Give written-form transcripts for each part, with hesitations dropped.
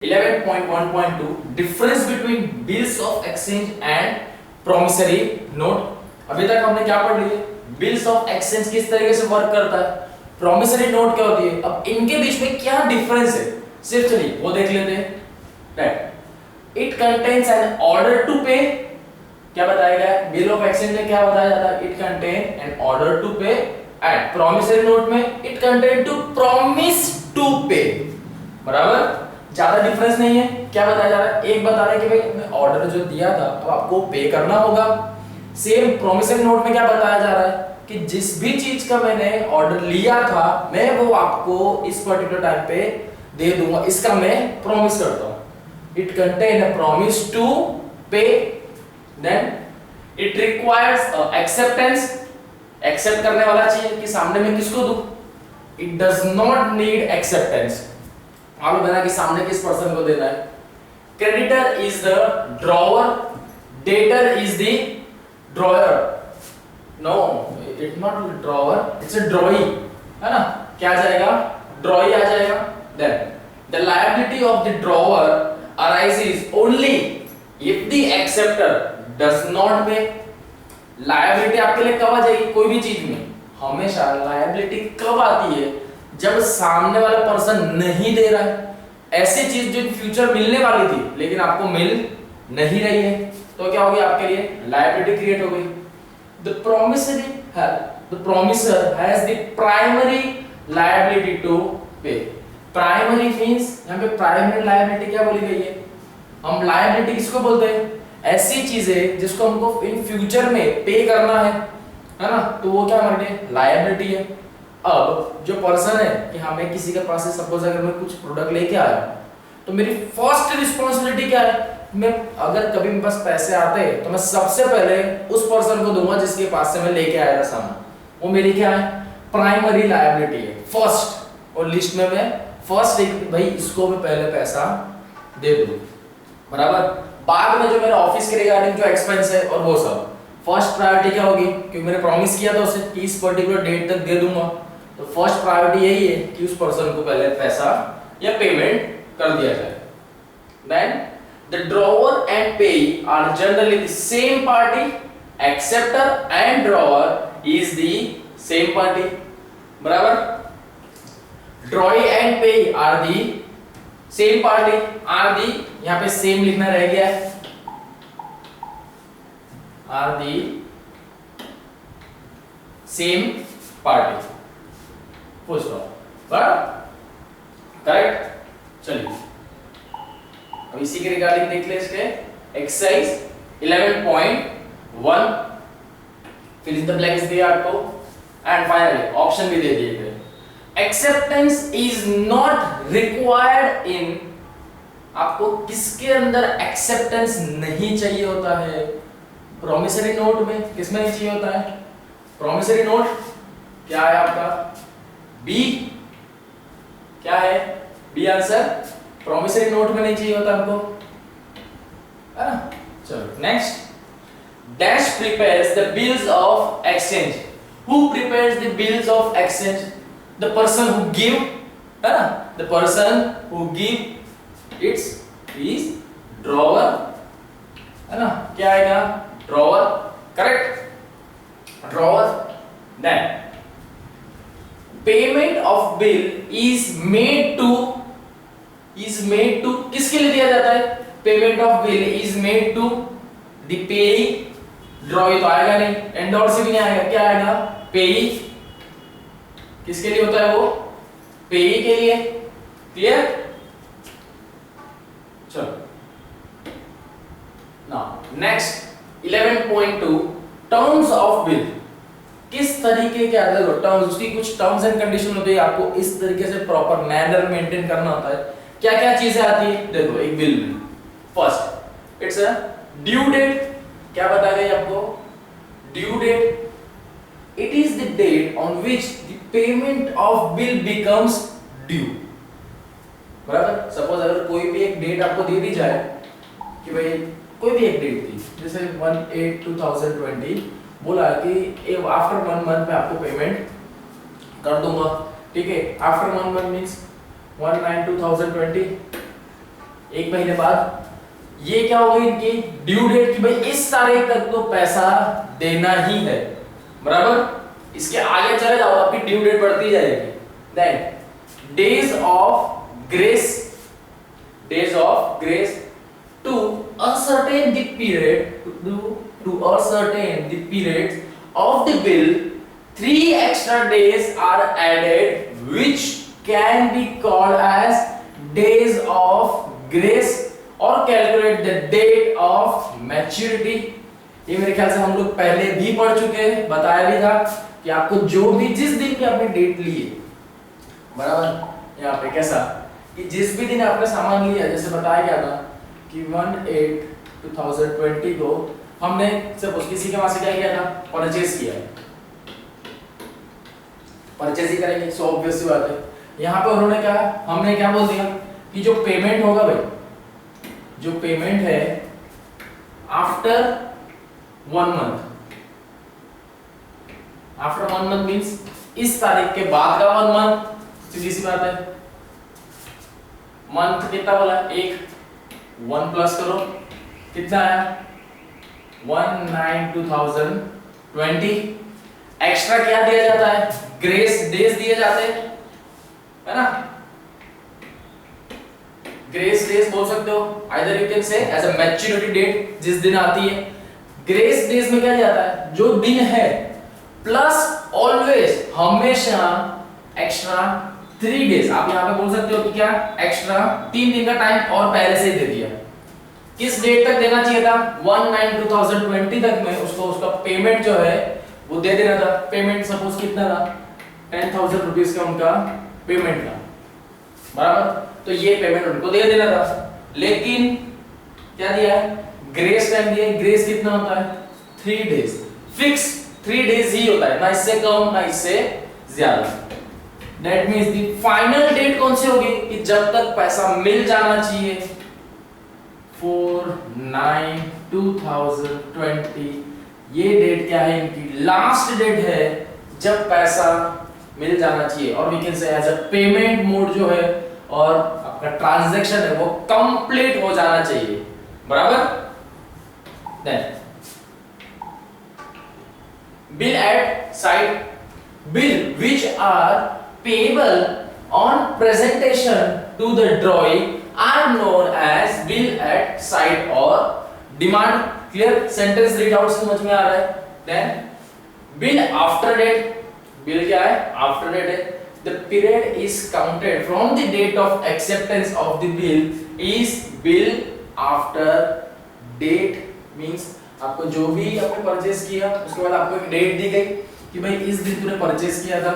11.1.2 difference between bills of exchange and promissory note. अभी तक हमने क्या पढ़ लिया? बिल्स ऑफ एक्सचेंज किस तरीके से वर्क करता है, प्रॉमिसरी नोट क्या होती है। अब इनके बीच में क्या डिफरेंस है, सिर्फ चलिए वो देख लेते हैं। Right, it contains an order to pay. क्या बताया गया बिल ऑफ एक्सचेंज में? क्या बताया जाता है? It contain an order to pay and promissory note में it contain to promise to pay. बराबर, ज्यादा डिफरेंस नहीं है। क्या बताया जा रहा है? एक बता रहा है कि भाई मैं ऑर्डर जो दिया था अब आपको पे करना होगा। सेम प्रॉमिसरी नोट में क्या बताया जा रहा है कि जिस भी चीज का मैंने ऑर्डर लिया था मैं वो आपको इस पर्टिकुलर टाइम पे दे दूंगा, इसका मैं प्रॉमिस करता हूं। It contain a promise to pay, then it requires acceptance. Accept करने वाला चाहिए कि सामने में किसको दूं। It does not need acceptance, मालूम है ना कि सामने किस पर्सन को देना है। Creditor is the drawer, debtor is the drawer. No, it not drawer, it's a drawee, है ना। क्या आ जाएगा? ड्रॉई आ जाएगा। Then the liability of the drawer arises only if the acceptor does not pay. Liability आपके लिए कब आ जाएगी? कोई भी चीज में हमेशा लायबिलिटी कब आती है? जब सामने वाला पर्सन नहीं दे रहा है। ऐसी चीज जो फ्यूचर मिलने वाली थी लेकिन आपको मिल नहीं रही है तो क्या होगी? आपके लिए लायबिलिटी क्रिएट हो गई। The promisor has the primary liability to pay. Primary means यहां पे प्राइमरी लायबिलिटी क्या बोली गई है? हम लायबिलिटी किसको बोलते हैं? ऐसी चीजें जिसको हमको इन फ्यूचर में पे करना है ना, तो वो क्या हमारे लिए लायबिलिटी है। अब जो पर्सन है कि हमें किसी के पास से सपोज अगर मैं कुछ प्रोडक्ट लेके आया तो मेरी फर्स्ट रिस्पांसिबिलिटी क्या है? मैं अगर कभी मेरे पास पैसे आते हैं तो मैं सबसे पहले उस पर्सन को दूंगा जिसके पास से मैं लेके आया था सामान। वो मेरी क्या है? प्राइमरी लायबिलिटी है, फर्स्ट। और लिस्ट में मैं फर्स्ट भाई इसको मैं पहले पैसा दे दूं। बराबर, बाद में जो मेरा ऑफिस के रिगार्डिंग जो एक्सपेंस है और वो सब फर्स्ट प्रायोरिटी क्या होगी? क्योंकि मैंने प्रॉमिस किया था उसे कि इस पर्टिकुलर डेट तक दे दूंगा, तो फर्स्ट प्रायोरिटी यही है कि उस पर्सन को पहले पैसा या पेमेंट कर दिया जाए। Then the drawer and payee are generally the same party. Acceptor and drawer is the same party. बराबर, drawee and payee are the same party. Are the यहां पे सेम लिखना रह गया है। Are the same party, full stop. Correct. चलिए अब इसी के रिगार्डिंग देख ले इसके exercise 11.1 fill in the blanks दिया आपको एंड फाइनली ऑप्शन भी दे दिए गए। Acceptance is not required in. आपको किसके अंदर एक्सेप्टेंस नहीं चाहिए होता है? प्रॉमिसरी नोट में। किसमें नहीं चाहिए होता है? प्रॉमिसरी नोट क्या है आपका? बी। क्या है बी आंसर? प्रॉमिसरी नोट में नहीं चाहिए होता हमको, है ना। चलो next. Dash prepares the bills of exchange. Who prepares the bills of exchange? The person who give, है ना। The person who give it's is drawer, है ना। क्या आएगा? Drawer. Correct, drawer. Then payment of bill is made to किसके लिए दिया जाता है? Payment of bill is made to the payee. Drawee तो आएगा नहीं, एंडोर्स भी नहीं आएगा। क्या आएगा? पेई। किसके लिए होता है वो? पेई के लिए। क्लियर? चलो now next 11.2 terms of bill. किस तरीके के अलग टर्म्स, उसकी कुछ टर्म्स एंड कंडीशन होती है, आपको इस तरीके से प्रॉपर मैनर मेंटेन करना होता है। क्या क्या चीजें आती है देखो एक बिल में। First it's a due date. क्या बताया गया आपको? Due date, it is the date on which the payment of bill becomes due. बराबर, सपोज अगर कोई भी एक डेट आपको दे दी जाए कि भाई कोई भी एक डेट थी, जैसे 1/8/2020 बोला कि आफ्टर 1 मंथ में आपको पेमेंट कर दूंगा। ठीक है, आफ्टर 1 मंथ मींस 1/9/2020 एक महीने बाद ये क्या होगी इनकी ड्यू डेट की भाई इस तारीख तक तो पैसा देना ही है, बराबर। इसके आगे चले जाओ आपकी ड्यू डेट बढ़ती जाएगी। Then days of grace to ascertain the period of the bill, 3 extra days are added which can be called as days of grace or calculate the date of maturity। ये मेरे ख्याल से हम लोग पहले भी पढ़ चुके हैं, बताया भी था कि आपको जो भी जिस दिन की आपने डेट ली है, बराबर, यहाँ पे कैसा कि जिस भी दिन आपने सामान लिया, जैसे बताया गया था कि 1/8/2020 को हमने सपोज किसी के वहां से क्या किया था, परचेज किया है, परचेज ही करेंगे, सो ऑब्वियस सी बात है। यहाँ पे उन्होंने क्या, हमने क्या बोल दिया कि जो पेमेंट होगा भाई, जो पेमेंट है after 1 month, after 1 month means इस तारीख के बाद का 1 मंथ, सीधी सी बात है। मंथ कितना बोला, 1 प्लस करो कितना आया 1/9/2020। एक्स्ट्रा क्या दिया जाता है, ग्रेस डेज दिए जाते हैं, है ना। ग्रेस डेज बोल सकते हो, either you can say as a maturity date, जिस दिन आती है। ग्रेस डेज में क्या जाता है, जो दिन है प्लस ऑलवेज हमेशा एक्स्ट्रा 3 डेज। आप यहाँ पे बोल सकते हो कि क्या एक्स्ट्रा 3 दिन का टाइम और पहले से ही दे दिया। किस डेट तक देना चाहिए था, 1/9/2020 तक में उसको उसका पेमेंट जो है वो दे देना था। पेमेंट सपोज कितना था, 10,000 रुपीज का उनका पेमेंट था, बराबर। तो ये पेमेंट उनको दे देना था, लेकिन क्या दिया है, ग्रेस टाइम दिया है। ग्रेस कितना होता है, 3 डेज, फिक्स 3 डेज ही होता है, ना इससे कम ना इससे ज्यादा। That means the final date कौन सी होगी कि जब तक पैसा मिल जाना चाहिए, 4/9/2020। ये डेट क्या है इनकी, लास्ट डेट है जब पैसा मिल जाना चाहिए, और we can say as a payment mode जो है और आपका ट्रांजैक्शन है वो कंप्लीट हो जाना चाहिए, बराबर। Then bill at sight, bill which are payable on presentation to the drawing are known as bill at site or demand। clear, sentence read out समझ में आ रहा है। then bill after date, bill क्या है, after date है। the period is counted from the date of acceptance of the bill is bill after date means आपको जो भी आपने परचेज किया उसके बाद आपको एक डेट दी गई कि भाई इस दिन तूने परचेज किया था,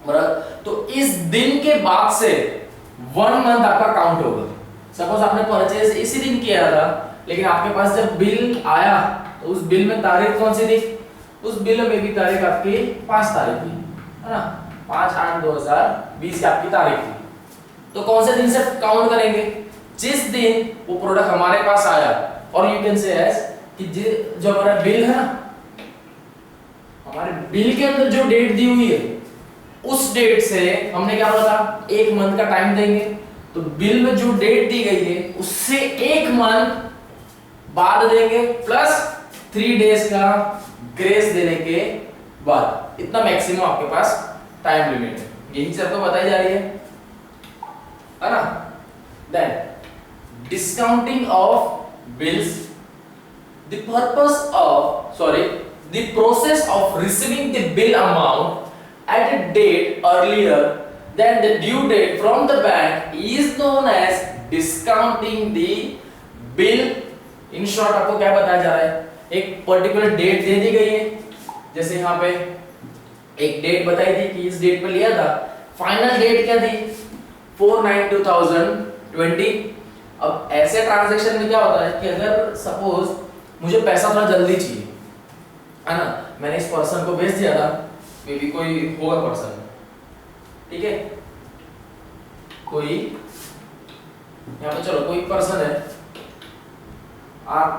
बराबर। तो इस दिन के बाद से 1 मंथ आपका काउंट होगा। सपोज आपने परचेज इसी दिन किया था, लेकिन आपके पास जब बिल आया तो उस बिल में तारीख कौन सी थी, उस बिल में भी तारीख आपकी 5 तारीख थी, है ना, 5/8/2020 की आपकी तारीख थी। तो कौन से दिन से काउंट करेंगे, जिस दिन वो प्रोडक्ट हमारे पास आया। और यू कैन से एज कि जो हमारा बिल है ना, हमारे बिल के अंदर जो डेट दी हुई है उस डेट से हमने क्या बोला था, 1 मंथ का टाइम देंगे। तो बिल में जो डेट दी गई है उससे 1 मंथ बाद देंगे, प्लस 3 डेज का ग्रेस देने के बाद। इतना मैक्सिमम आपके पास टाइम लिमिट है, यही चीज आपको बताई जा रही है ना। Then discounting of bills, the purpose of the process of receiving the bill amount at a date earlier than the due date from the bank is known as discounting the bill। in short आपको क्या बताया जा रहा है, एक particular date दे दी गई है, जैसे यहाँ पे एक डेट बताई थी कि इस डेट पे लिया था, फाइनल डेट क्या थी 4/9/2020। अब ऐसे ट्रांजैक्शन में क्या होता है कि अगर सपोज मुझे पैसा थोड़ा जल्दी चाहिए, है ना, मैंने इस पर्सन को भेज दिया था, मे बी कोई होगा पर्सन, ठीक है, कोई यहाँ पे चलो कोई पर्सन है, आप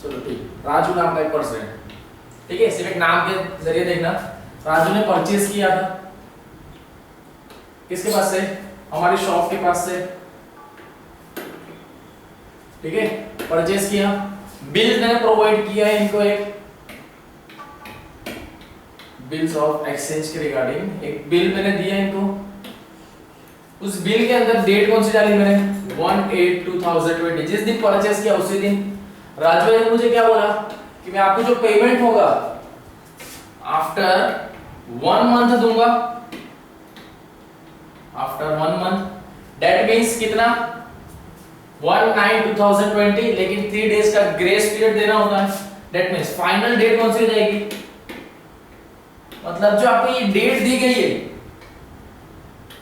चलो ठीक, राजू नाम का एक पर्सन है, ठीक है, सिर्फ एक नाम के जरिए देखना। राजू ने परचेज किया था किसके पास से, हमारी शॉप के पास से, ठीक है, परचेज किया, बिल्स मैंने प्रोवाइड किया है इनको, एक बिल्स ऑफ एक्सचेंज के रिगार्डिंग एक बिल मैंने दिया इनको। उस बिल के अंदर डेट कौन सी डाली मैंने 1/8/2020, जिस दिन परचेज किया उसी दिन राजू ने मुझे क्या बोला कि मैं आपको जो पेमेंट होगा आफ्टर 1 मंथ दूंगा, आफ्टर 1 मंथ, दैट मींस कितना 1/9/2020, लेकिन 3 डेज का ग्रेस पीरियड देना होता है। दैट मींस फाइनल डेट कौन सी हो जाएगी, मतलब जो आपको ये डेट दी गई है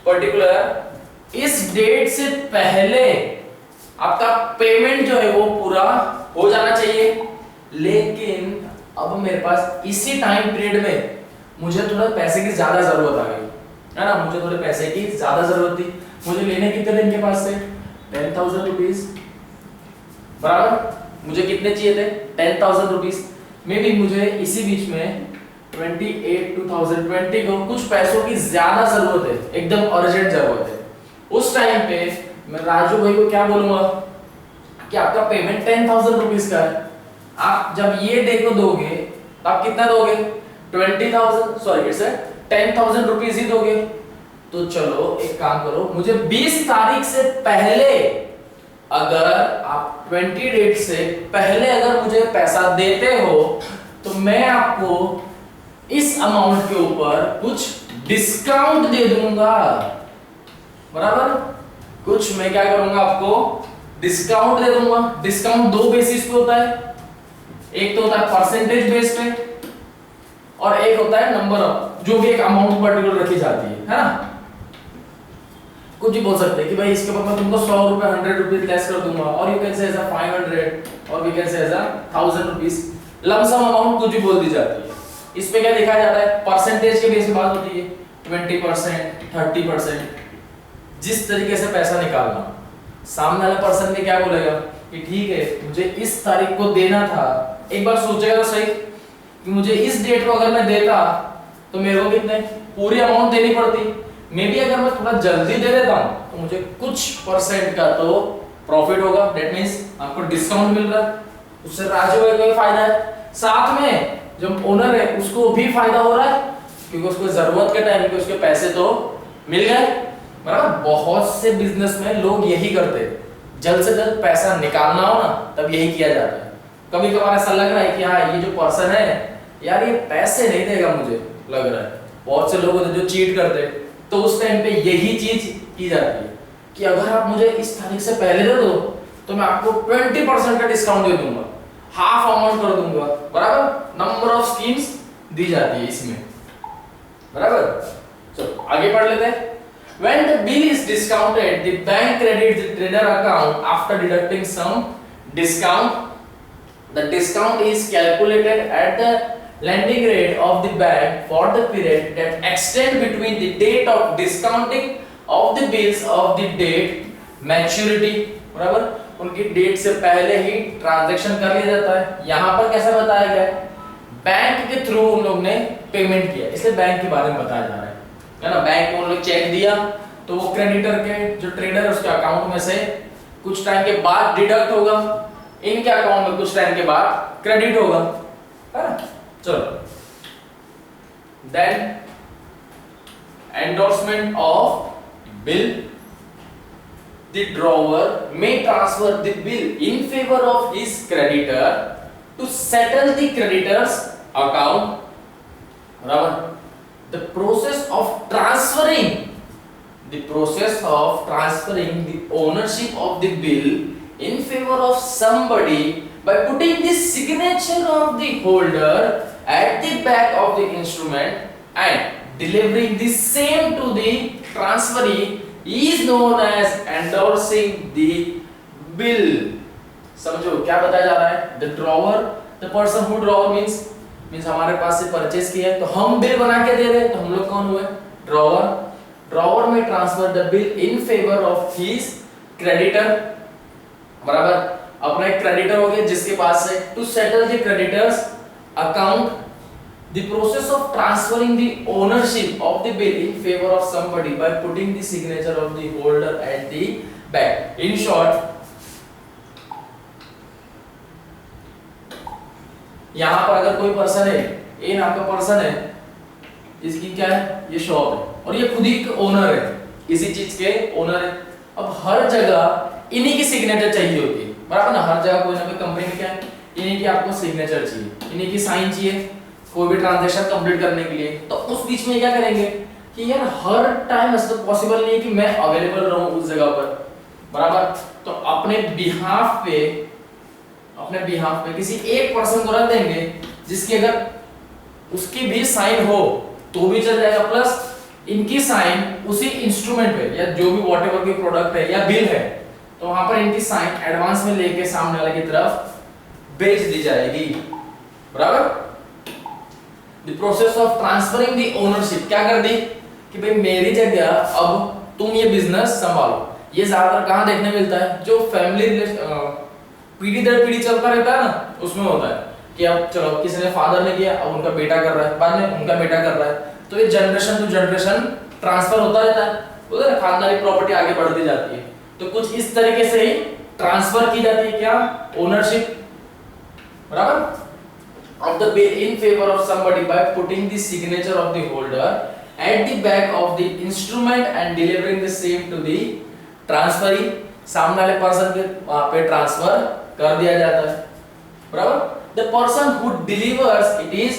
पर्टिकुलर, इस डेट से पहले आपका पेमेंट जो है वो पूरा हो जाना चाहिए। लेकिन अब मेरे पास इसी टाइम पीरियड में मुझे थोड़ा पैसे की ज्यादा जरूरत आ गई है ना, मुझे थोड़े पैसे की ज्यादा जरूरत थी, मुझे लेने कितने दिन के पास से 10,000 रुपीज, बराबर मुझे कितने चाहिए थे 10,000 रुपीज। मे बी मुझे इसी बीच में 28/2020 को कुछ पैसों की ज्यादा जरूरत है, एकदम अर्जेंट जरूरत है। उस टाइम पे मैं राजू भाई को क्या बोलूंगा कि आपका पेमेंट 10,000 रुपीज का है, आप जब ये डे को दोगे तो आप कितना दोगे 20,000 सॉरी इट्स 10,000 रुपीज ही दोगे। तो चलो एक काम करो, मुझे 20 तारीख से पहले अगर आप 20 डेट से पहले अगर मुझे पैसा देते हो तो मैं आपको इस अमाउंट के ऊपर कुछ डिस्काउंट दे दूंगा, बराबर, कुछ मैं क्या करूंगा आपको डिस्काउंट दे दूंगा। डिस्काउंट दो बेसिस पे होता है, एक तो होता है परसेंटेज बेस पे और एक होता है नंबर ऑफ, जो भी एक अमाउंट पर्टिकुलर रखी जाती है ना। कुछ भी बोल सकते हैं कि भाई इसके ऊपर मैं तुमको 100 रुपए 100 रुपीज लेस कर दूंगा, और you can say as a 500 और we can say as a 1000 rupees, lump sum amount कुछ भी बोल दी जाती है। इस पे क्या दिखाया जाता है, परसेंटेज के बेस पे बात होती है, 20% 30%, जिस तरीके से पैसा निकालना। सामने वाला पर्सन भी क्या बोलेगा कि ठीक है मुझे इस तारीख को देना था, एक बार सोचेगा तो सही कि मुझे इस डेट को अगर मैं देता तो मेरे को कितने पूरी अमाउंट देनी पड़ती, मे बी अगर मैं थोड़ा जल्दी दे देता हूं तो मुझे कुछ परसेंट का तो प्रॉफिट होगा, दैट मींस आपको डिस्काउंट मिल रहा है, उससे राजू भाई को भी फायदा है, साथ में जो ओनर है उसको भी फायदा हो रहा है क्योंकि उसको जरूरत के टाइम पे उसके पैसे तो मिल गए, बराबर। बहुत से बिजनेस में लोग यही करते हैं, जल्द से जल्द पैसा निकालना हो ना तब यही किया जाता है। कभी कभार ऐसा लग रहा है कि हाँ ये जो पर्सन है यार ये पैसे नहीं देगा, मुझे लग रहा है, बहुत से लोग होते जो चीट करते, तो उस टाइम पे यही चीज की जाती है कि अगर आप मुझे इस तारीख से पहले दे दो तो मैं आपको 20% का डिस्काउंट दे दूंगा, हाफ अमाउंट कर दूंगा, बराबर। नंबर ऑफ स्कीम्स दी जाती है इसमें, बराबर। चलो आगे पढ़ लेते हैं। When the bill is discounted, the bank credits the trader account after deducting some discount. The discount is calculated at the lending rate of the bank for the period that extend between the date of discounting of the bills of the date maturity, बराबर। उनकी date से पहले ही transaction कर लिया जाता है। यहाँ पर कैसा बताया गया है, बैंक के थ्रू उन लोग ने पेमेंट किया, इसलिए बैंक के बारे में बताया जा रहा है ना। बैंक को उन लोग चेक दिया तो वो क्रेडिटर के जो ट्रेडर है उसके अकाउंट में से कुछ टाइम के बाद डिडक्ट होगा, इनके अकाउंट में कुछ टाइम के बाद क्रेडिट होगा, है ना। चलो then endorsement of bill, the drawer may transfer the bill in favor of his creditor to settle the creditor's account, बराबर। The process of transferring the ownership of the bill in favor of somebody by putting the signature of the holder at the back of the instrument and delivering the same to the transferee is known as endorsing the bill। समझो क्या बताया जा रहा है, the drawer, the person who drawer means हमारे पास से purchase किया है तो हम बिल बना के दे रहे हैं, तो हम लोग कौन हुए, drawer. Drawer may transfer the bill in favour of his creditor, बराबर। अपना एक क्रेडिटर हो गया जिसके पास से to settle the creditor's account, the process of transferring the ownership of the bill in favor of somebody by putting the signature of the holder at the back। in short यहाँ पर अगर कोई person है, ए नाम का person है, इसकी क्या है, ये शॉप है और ये खुद ही ओनर है, इसी चीज के ओनर है। अब हर जगह इन्हीं की सिग्नेचर चाहिए होती है, बराबर ना, हर जगह कोई ना कोई कंपनी में क्या है, इन्हीं की आपको सिग्नेचर चाहिए, इन्हीं की साइन चाहिए कोई भी ट्रांजैक्शन कंप्लीट करने के लिए। तो उस बीच में क्या करेंगे कि यार हर टाइम ऐसा तो पॉसिबल नहीं है कि मैं अवेलेबल रहूं उस जगह पर, बराबर। तो अपने बिहाफ पे किसी एक पर्सन को रख देंगे जिसकी अगर उसकी भी साइन हो तो भी चल जाएगा, प्लस इनकी साइन उसी इंस्ट्रूमेंट पे या जो भी व्हाटएवर की प्रोडक्ट है या बिल है, तो वहां पर इनकी साइन एडवांस में लेके सामने वाले की तरफ भेज दी जाएगी, बराबर। The process of transferring the ownership, क्या कर दी कि भाई मेरी जगह अब तुम ये बिजनेस संभालो। ये ज्यादातर कहां देखने मिलता है, जो फैमिली पीढ़ी दर पीढ़ी चलता रहता है ना, उसमें होता है कि अब चलो किसी ने फादर ने किया, अब उनका बेटा कर रहा है, बाद में उनका बेटा कर रहा है, तो ये जनरेशन टू जनरेशन ट्रांसफर होता रहता है, बोलते हैं खानदानी प्रॉपर्टी आगे बढ़ती जाती है। तो कुछ इस तरीके से ही ट्रांसफर की जाती है क्या, ओनरशिप, बराबर, of the bill in favor of somebody by putting the signature of the holder at the back of the instrument and delivering the same to the transferee। सामने वाले पर्सन के वहां पे ट्रांसफर कर दिया जाता है, बराबर। The person who delivers it is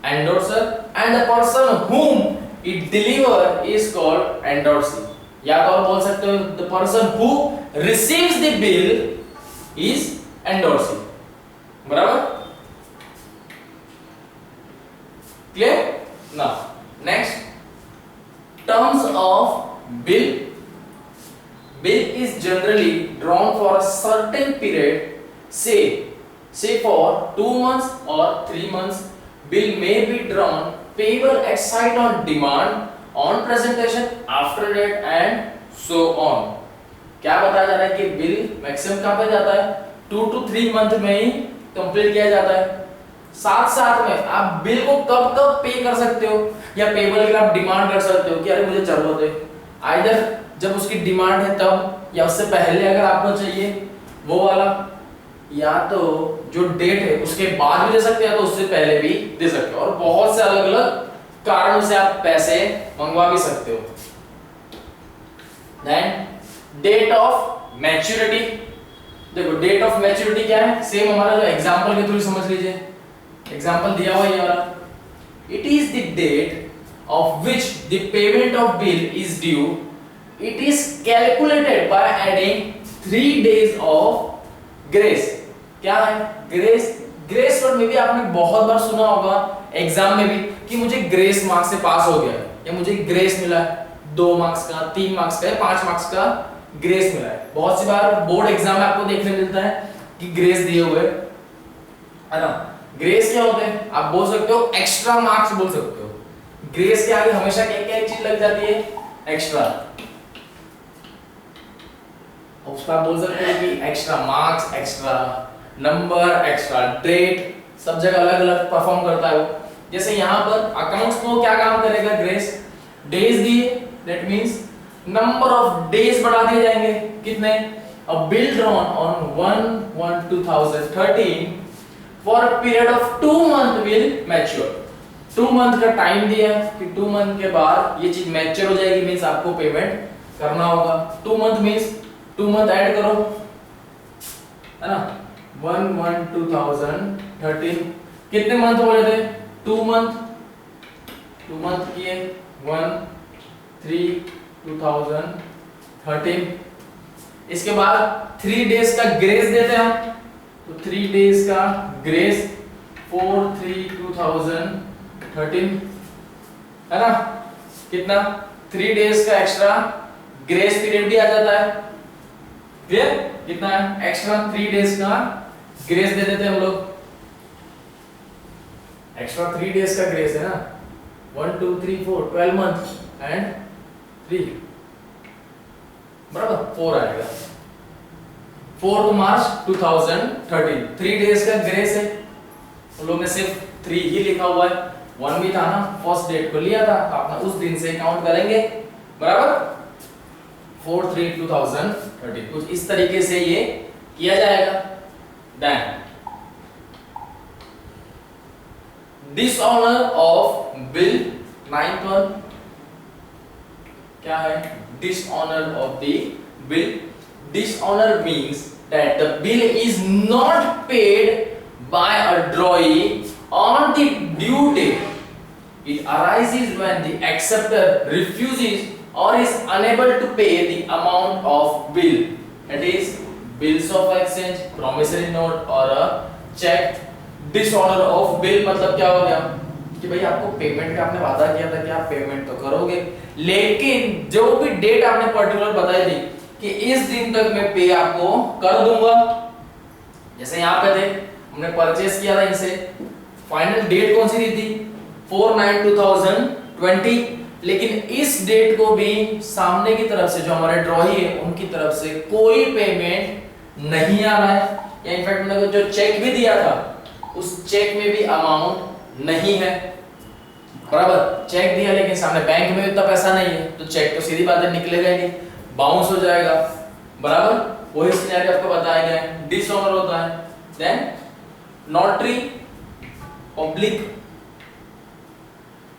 endorser and the person whom it deliver is called endorsee। या तो आप बोल सकते हो the person who receives the bill is endorsee, बराबर, clear? Now next, terms of bill is generally drawn for a certain period, say for 2 months or 3 months। bill may be drawn payable at sight on demand, on presentation, after date and so on। क्या बताया जा रहा है कि bill maximum कहां पे जाता है, 2 to 3 मंथ में ही कंप्लीट किया जाता है। साथ में आप बिल को कब पे कर सकते हो, या पेबल के आप डिमांड कर सकते हो कि अरे मुझे जरूरत है, आइदर जब उसकी डिमांड है तब, या उससे पहले अगर आपको चाहिए वो वाला, या तो जो डेट है उसके बाद भी दे सकते हैं, तो उससे पहले भी दे सकते हो, और बहुत से अलग अलग कारणों से आप पैसे मंगवा भी सकते हो। देन डेट ऑफ मैच्योरिटी, देखो डेट ऑफ मैच्योरिटी क्या है, सेम हमारा जो एग्जांपल के थ्रू समझ लीजिए, एग्जांपल दिया हुआ है ये वाला, it is the date of which the payment of bill is due, it is calculated by adding 3 days of grace. क्या है ग्रेस? ग्रेस वर्ड में भी आपने बहुत बार सुना होगा एग्जाम में भी कि मुझे ग्रेस मार्क्स से पास हो गया, या मुझे ग्रेस मिला है 2 मार्क्स का, 3 मार्क्स का, 5 मार्क्स का ग्रेस मिला है। बहुत सी बार बोर्ड एग्जाम में आपको देखने मिलता है कि ग्रेस दिए हुए है ना। ग्रेस क्या होते हैं, आप बोल सकते हो एक्स्ट्रा मार्क्स बोल सकते हो। ग्रेस के आगे हमेशा क्या क्या चीज लग जाती है, एक्स्ट्रा। उसका बोल सकते हो कि extra marks, extra number, extra date, सब जगह अलग अलग परफॉर्म करता है वो। जैसे यहाँ पर अकाउंट्स में क्या काम करेगा, ग्रेस डेज दिए, that means number of days बढ़ा दिए जाएंगे, कितने, अ bill drawn on 1/1/2013 for a period of 2 months will mature. 2 month का टाइम दिया कि 2 month के बाद ये चीज मैच्योर हो जाएगी, मींस आपको पेमेंट करना होगा। 2 month मींस 2 month ऐड करो, है ना, 1/1/2013 कितने मंथ बोले थे, 2 month, 2 month किए 1/3/2013। इसके बाद 3 days का ग्रेस देते हैं हम, तो 3 days का ग्रेस 4/3/2013, है ना, कितना 3 days का एक्स्ट्रा ग्रेस पीरियड भी आ जाता है। क्लियर, कितना है एक्स्ट्रा 3 days का ग्रेस दे देते हैं हम लोग, एक्स्ट्रा 3 days का ग्रेस है ना, 1 2 3 4 12 month एंड 3 बराबर 4 आएगा। 4 मार्च 2013 3 days का ग्रेस है, उन लोगों ने सिर्फ 3 ही लिखा हुआ है, 1 भी था ना, फर्स्ट डेट को लिया था, तो अपना उस दिन से काउंट करेंगे, बराबर 4/3/2013। कुछ इस तरीके से ये किया जाएगा। Then dishonour of bill, 9th one क्या है? Dishonour of the bill. Dishonour means that the bill is not paid by a drawee on the due date. It arises when the acceptor refuses or is unable to pay the amount of bill. That is bills of exchange, promissory note or a check. Dishonor of bill मतलब क्या हो गया कि भाई आपको payment का आपने वादा किया था कि आप पेमेंट तो करोगे, लेकिन जो भी डेट आपने पर्टिकुलर बताई थी कि इस दिन तक मैं पे आपको कर दूंगा. जैसे यहाँ पे थे हमने परचेस किया था इनसे, फाइनल डेट कौन सी दी थी? 4/9/2020. लेकिन इस डेट को भी सामने की तरफ से जो हमारे ड्रॉई है उनकी तरफ से कोई पेमेंट नहीं आ रहा है, या इनफैक्ट मैंने जो चेक भी दिया था उस चेक में भी अमाउंट नहीं है. बराबर, चेक दिया लेकिन सामने बैंक में इतना पैसा नहीं है, तो चेक तो सीधी बात है निकलेगा ही नहीं, बाउंस हो जाएगा. बराबर, वही सिनेरियो आपको बताया गया है. डिसऑनर होता है. Then notary public.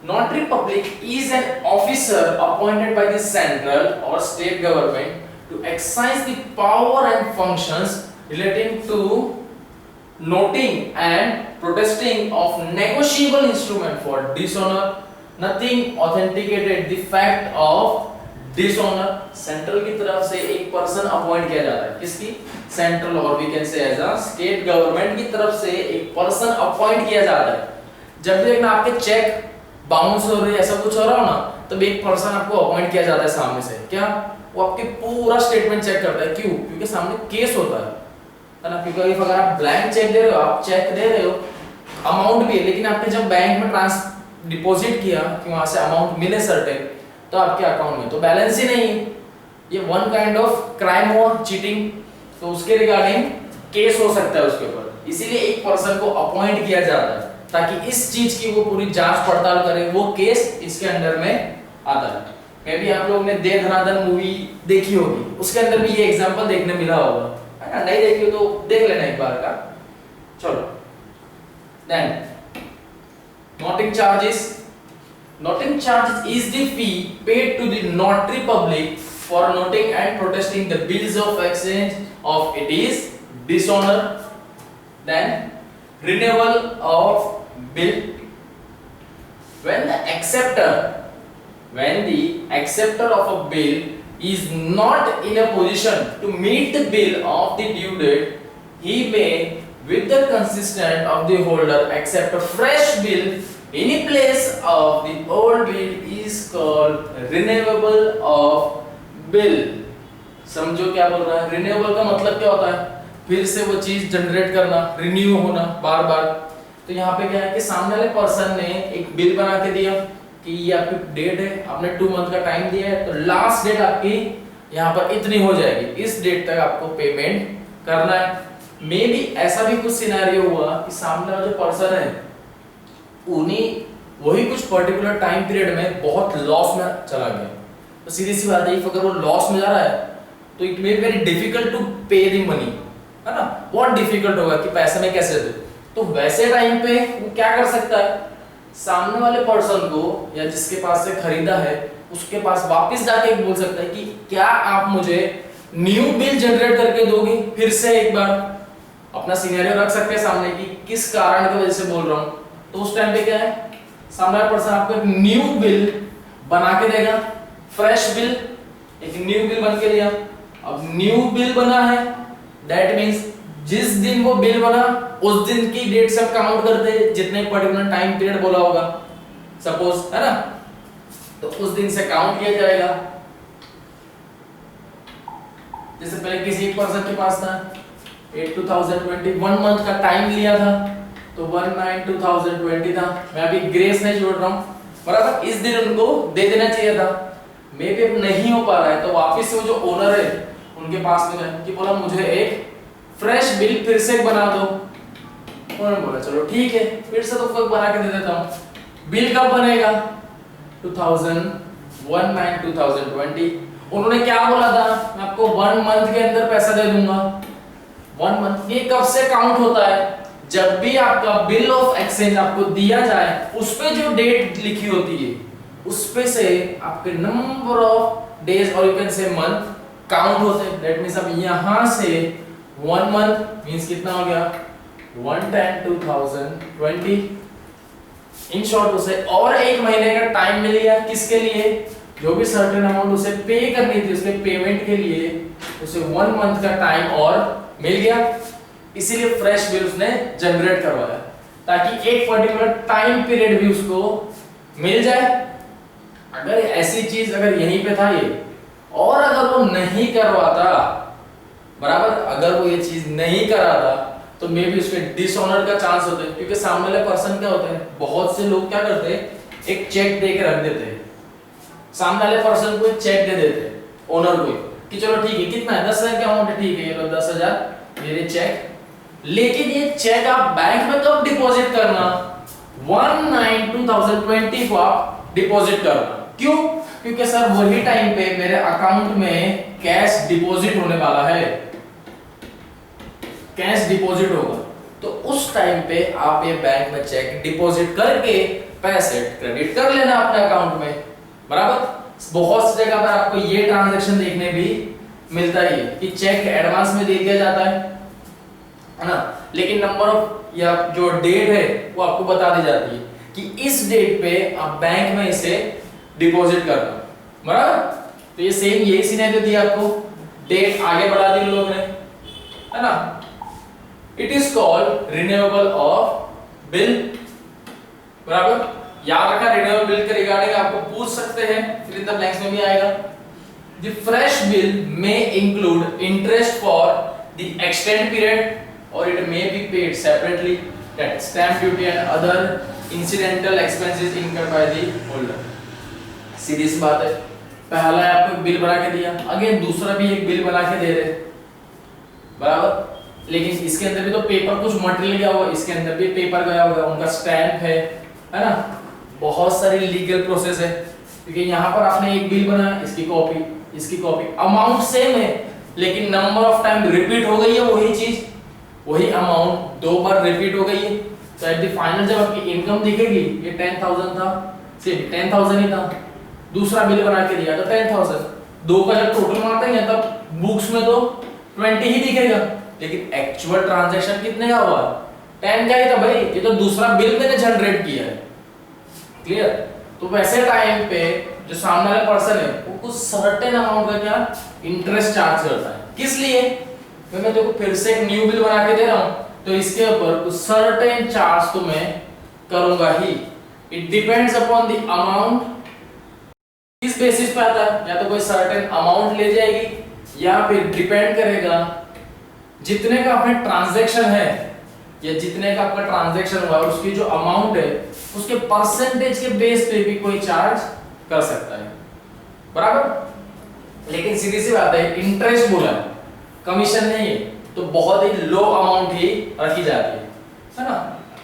Notary public is an officer appointed by the central or state government to exercise the power and functions relating to noting and protesting of negotiable instrument for dishonor. Nothing authenticated the fact of dishonor. Central की तरफ से एक person appoint किया जाता है. किसकी? Central और we can say as a state government की तरफ से एक पर्सन अपॉइंट किया जाता है. जब भी देखना आपके चेक बाउंस हो रही है, ऐसा कुछ हो रहा हो ना, तो एक पर्सन आपको अपॉइंट किया जाता है सामने से. क्या? वो आपके पूरा स्टेटमेंट चेक करता है. क्यों? क्योंकि सामने केस होता है ना. क्योंकि अगर आप ब्लैंक चेक दे रहे हो, आप चेक दे रहे हो, अमाउंट भी है, लेकिन आपने जब बैंक में डिपॉजिट किया कि वहां से अमाउंट मिले सर्टेन, तो आपके अकाउंट में तो बैलेंस ही नहीं है. ये वन काइंड ऑफ क्राइम हुआ, चीटिंग. तो उसके रिगार्डिंग केस हो सकता है उसके ऊपर. इसीलिए एक पर्सन को अपॉइंट किया जाता है ताकि इस चीज की वो पूरी जांच पड़ताल करे. वो केस इसके अंडर में आता है. मे बी आप लोग ने दे धनाधन मूवी देखी होगी, उसके अंदर भी ये एग्जांपल देखने मिला होगा, है ना. नहीं देखी हो तो देख लेना एक बार का. चलो, then noting charges. Noting charges is the fee paid to the notary public for noting and protesting the bills of exchange of it is dishonour. Then renewal of bill. When the acceptor of a bill is not in a position to meet the bill of the due date, he may, with the consent of the holder, accept a fresh bill in place of the old bill. Is called renewal of bill. समझो क्या बोल रहा है. Renewal का मतलब क्या होता है? फिर से वो चीज जनरेट करना, रिन्यू होना बार बार. तो यहाँ पे क्या है कि सामने वाले पर्सन ने एक बिल बना के दिया कि ये आपकी डेट है, आपने 2 मंथ का टाइम दिया है, तो लास्ट डेट आपकी यहाँ पर इतनी हो जाएगी, इस डेट तक आपको पेमेंट करना है. मे बी ऐसा भी कुछ सिनेरियो हुआ कि सामने वाला जो पर्सन है उन्हीं वही कुछ पर्टिकुलर टाइम पीरियड में बहुत लॉस में चला गया. तो सीधी सी बात है, अगर वो लॉस में जा रहा है तो it may be very difficult to pay the money, है ना. बहुत डिफिकल्ट होगा कि पैसे में कैसे दे. तो वैसे टाइम पे वो क्या कर सकता है, सामने वाले पर्सन को या जिसके पास से खरीदा है उसके पास वापस जाके बोल सकता है कि क्या आप मुझे न्यू बिल जनरेट करके दोगे. फिर से एक बार अपना सिनेरियो रख सकते हैं सामने कि किस कारण की वजह से बोल रहा हूं. तो उस टाइम पे क्या है, सामने वाला पर्सन आपको एक न्यू बिल बना के देगा, फ्रेश बिल. एक न्यू बिल बन के दिया. अब न्यू बिल बना है, दैट मींस जिस दिन वो बिल बना उस दिन की डेट से काउंट करते हैं, जितने पर्टिकुलर टाइम पीरियड बोला होगा सपोज, है ना. तो उस दिन से काउंट किया जाएगा. जैसे पहले किसी एक पर्सन के पास था 8/2020 1 मंथ का टाइम लिया था, तो 1/9/2020 था. मैं अभी ग्रेस नहीं छोड़ रहा हूं, बराबर. इस दिन उनको दे देना चाहिए था. मे बी नहीं हो पा रहा है, तो वापस से वो जो ओनर है उनके पास में गए कि बोला मुझे एक फ्रेश बिल फिर से बना दो. उन्होंने बोला चलो ठीक है, फिर से तो फर्क बना के दे देता हूँ. बिल कब बनेगा? 1/9/2020. उन्होंने क्या बोला था, मैं आपको 1 मंथ के अंदर पैसा दे दूंगा. 1 मंथ ये कब से काउंट होता है? जब भी आपका बिल ऑफ एक्सचेंज आपको दिया जाए उस पे जो डेट लिखी होती है उस पे से आपके नंबर ऑफ डेज और यू कैन से मंथ काउंट होते हैं। दैट मींस अब यहां से 1 मंथ मींस कितना हो गया 1/10/2020 इन शॉर्ट उसे और एक महीने का टाइम मिल गया किसके लिए, जो भी सर्टेन अमाउंट उसे पे करनी थी उसके पेमेंट के लिए उसे 1 मंथ का टाइम और मिल गया। इसीलिए फ्रेश बिल उसने जनरेट करवाया ताकि एक पर्टिकुलर टाइम पीरियड भी उसको मिल जाए। अगर ऐसी चीज अगर यहीं पे था ये और अगर वो नहीं करवाता बराबर, अगर वो ये चीज नहीं कराता तो मे बी उसके डिसऑनर का चांस होता है, क्योंकि सामने वाले पर्सन क्या होता है, बहुत से लोग क्या करते हैं एक चेक दे के रख देते हैं, सामने वाले पर्सन को एक चेक दे देते हैं ओनर को कि चलो ठीक है कितना है 10,000 का अमाउंट है, ठीक है ये लो 10,000 मेरे चेक। लेकिन ये चेक आप बैंक में कब डिपॉजिट करना 1/9/2020 को आप डिपॉजिट करना। क्यों? क्योंकि सर वही टाइम पे मेरे अकाउंट में कैश डिपॉजिट होने वाला है, कैश डिपॉजिट होगा, तो उस टाइम पे आप ये बैंक में चेक डिपॉजिट करके पैसे क्रेडिट कर लेना अपने अकाउंट में बराबर। बहुत सी जगह पर आपको ये ट्रांजैक्शन देखने भी मिलता ही है कि चेक एडवांस में दे दिया जाता है ना, लेकिन नंबर ऑफ या जो डेट है वो आपको बता दी जाती है कि इस डेट पे आप बैंक में इसे डिपॉजिट करना बराबर। तो ये सेम यही सिनेरियो दिया आपको, डेट आगे बढ़ा दी लोगों ने है ना। It is called renewable of bill बराबर। याद रखा रिन्यूएबल बिल के रिगार्डिंग आपको पूछ सकते हैं, फिर इन द ब्लैंक्स में भी आएगा। The fresh bill may include interest for the extend period और it may be paid separately, that stamp duty and other incidental expenses incurred by the holder. सीधी सी बात है, पहला आपको बिल बना के दिया, अगेन दूसरा भी एक बिल बना के दे रहे बराबर, लेकिन इसके अंदर भी तो पेपर कुछ मटेरियल गया हुआ, इसके अंदर भी पेपर गया हुआ, उनका स्टैम्प है ना, बहुत सारी लीगल प्रोसेस है। क्योंकि यहाँ पर आपने एक बिल बनाया, इसकी कॉपी इसकी कॉपी, अमाउंट सेम है लेकिन नंबर ऑफ टाइम रिपीट हो गई है वही चीज, वही अमाउंट 2 बार रिपीट हो गई है। तो एट द फाइनल जब आपकी इनकम दिखेगी ये 10,000 था, सिर्फ 10,000 ही था, दूसरा बिल बना के दिया तो 10,000, दो का जब टोटल मारते हैं तब बुक्स में तो 20 ही दिखेगा, लेकिन एक्चुअल ट्रांजैक्शन कितने का हुआ 10 का ही था भाई, ये तो दूसरा बिल मैंने जनरेट किया है। क्लियर? तो वैसे टाइम पे जो सामने वाला पर्सन है वो कुछ सर्टेन अमाउंट का क्या इंटरेस्ट चार्ज करता है। किस लिए? मैं देखो फिर से एक न्यू बिल बना के दे रहा हूं तो इसके ऊपर कुछ सर्टेन चार्ज तो मैं करूंगा ही। It depends upon the amount, किस बेसिस पे आता है, या तो कोई सर्टेन अमाउंट ले जाएगी या फिर डिपेंड करेगा जितने का आपने ट्रांजैक्शन है या जितने का आपका ट्रांजैक्शन हुआ उसकी जो अमाउंट है उसके परसेंटेज के बेस पे भी कोई चार्ज कर सकता है बराबर। लेकिन सीधी सी बात है, इंटरेस्ट बोला कमीशन नहीं है तो बहुत ही लो अमाउंट ही रखी जाती है ना।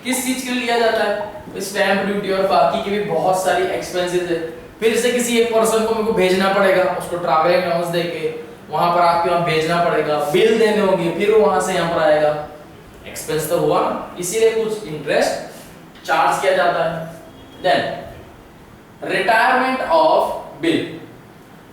किस चीज के लिए लिया जाता है, स्टैंप ड्यूटी और बाकी की भी बहुत सारी एक्सपेंसेस है। फिर से किसी एक पर्सन को मेरे को भेजना पड़ेगा, उसको ट्रैवल अलाउंस देके वहां पर आपके वहां भेजना पड़ेगा, बिल देने होंगे, फिर वो वहां से यहाँ पर आएगा, एक्सपेंस तो हुआ, इसीलिए कुछ इंटरेस्ट चार्ज किया जाता है। Then retirement of bill,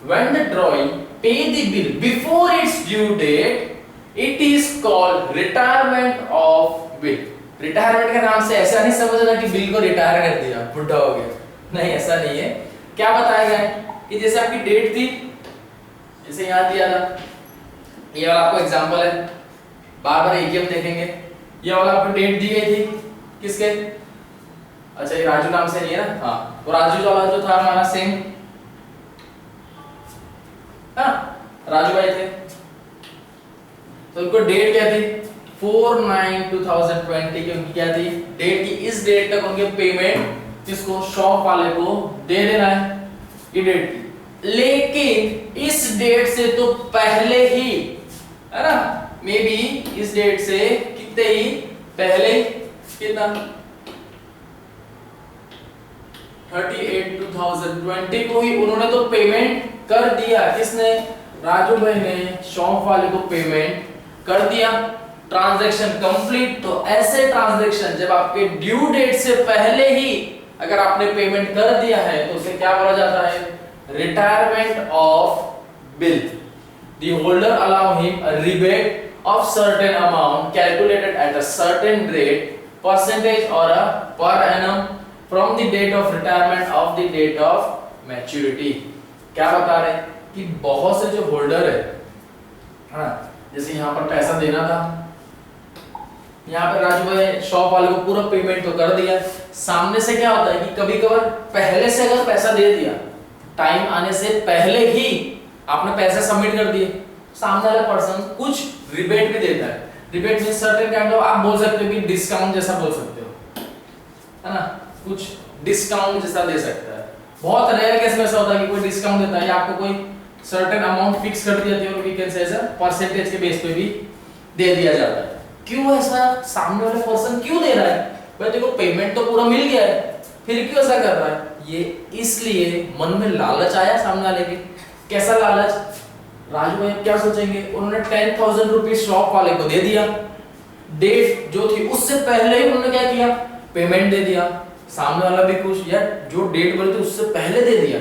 when the drawee pay the bill before its due date it is called retirement of bill. Retirement के नाम से ऐसा नहीं समझना कि बिल को रिटायर कर दिया, बुढ़ा हो गया, नहीं ऐसा नहीं है। क्या बताया गया है कि जैसे आपकी डेट थी, जैसे यहाँ दिया था, ये वाला आपको एग्जांपल है, बार बार एक ही हम देखेंगे, ये वाला आपको डेट दी गई थी किसके, अच्छा ये राजू नाम से नहीं है ना, हाँ वो राजू वाला जो था हमारा सेम, हाँ राजू भाई थे, तो उनको डेट क्या थी 4/9/2020 की उनकी क्या थी डेट की, इस डेट तक उनके पेमेंट किसको शॉप वाले को दे देना है ये डेट की। लेकिन इस डेट से तो पहले ही है ना, मे बी इस डेट से कितने ही पहले, कितना 38/2020 को ही उन्होंने तो पेमेंट कर दिया, किसने, राजू भाई ने शॉप वाले को पेमेंट कर दिया। Transaction complete. तो ऐसे ट्रांजैक्शन जब आपके ड्यू डेट से पहले ही अगर आपने पेमेंट कर दिया है तो उसे क्या बोला जाता है? Retirement of bill. The holder allow him a rebate of certain amount calculated at a certain rate, percentage or a per annum from the date of retirement of the date of maturity। क्या बता रहे हैं कि बहुत से जो holder है, जैसे यहाँ पर पैसा देना था, यहाँ पे राजू भाई शॉप वाले को पूरा पेमेंट तो कर दिया, सामने से क्या होता है कि कभी कभार पहले से अगर पैसा दे दिया, टाइम आने से पहले ही आपने पैसे सबमिट कर दिए, सामने वाला पर्सन कुछ रिबेट भी देता है। Rebate means certain kind of, आप बोल सकते हो कि डिस्काउंट जैसा बोल सकते हो, है ना, कुछ डिस्काउंट जैसा दे सकता है। बहुत रेयर केस में ऐसा होता है कि कोई डिस्काउंट देता है या आपको कोई सर्टेन अमाउंट फिक्स कर दी जाती है और वी कैन से ऐसा परसेंटेज के बेस पे भी दे दिया जाता है। क्यों ऐसा सामने वाला पर्सन क्यों दे रहा है? भाई देखो पेमेंट तो पूरा मिल गया है, फिर क्यों ऐसा कर रहा है? ये इसलिए मन में लालच आया सामने वाले के। कैसा लालच? राजू भाई क्या सोचेंगे, उन्होंने 10,000 रुपीज शॉप वाले को दे दिया, डेट जो थी उससे पहले ही उन्होंने क्या किया? पेमेंट दे दिया। सामने वाला भी खुश, यार जो डेट बोली थी उससे पहले दे दिया,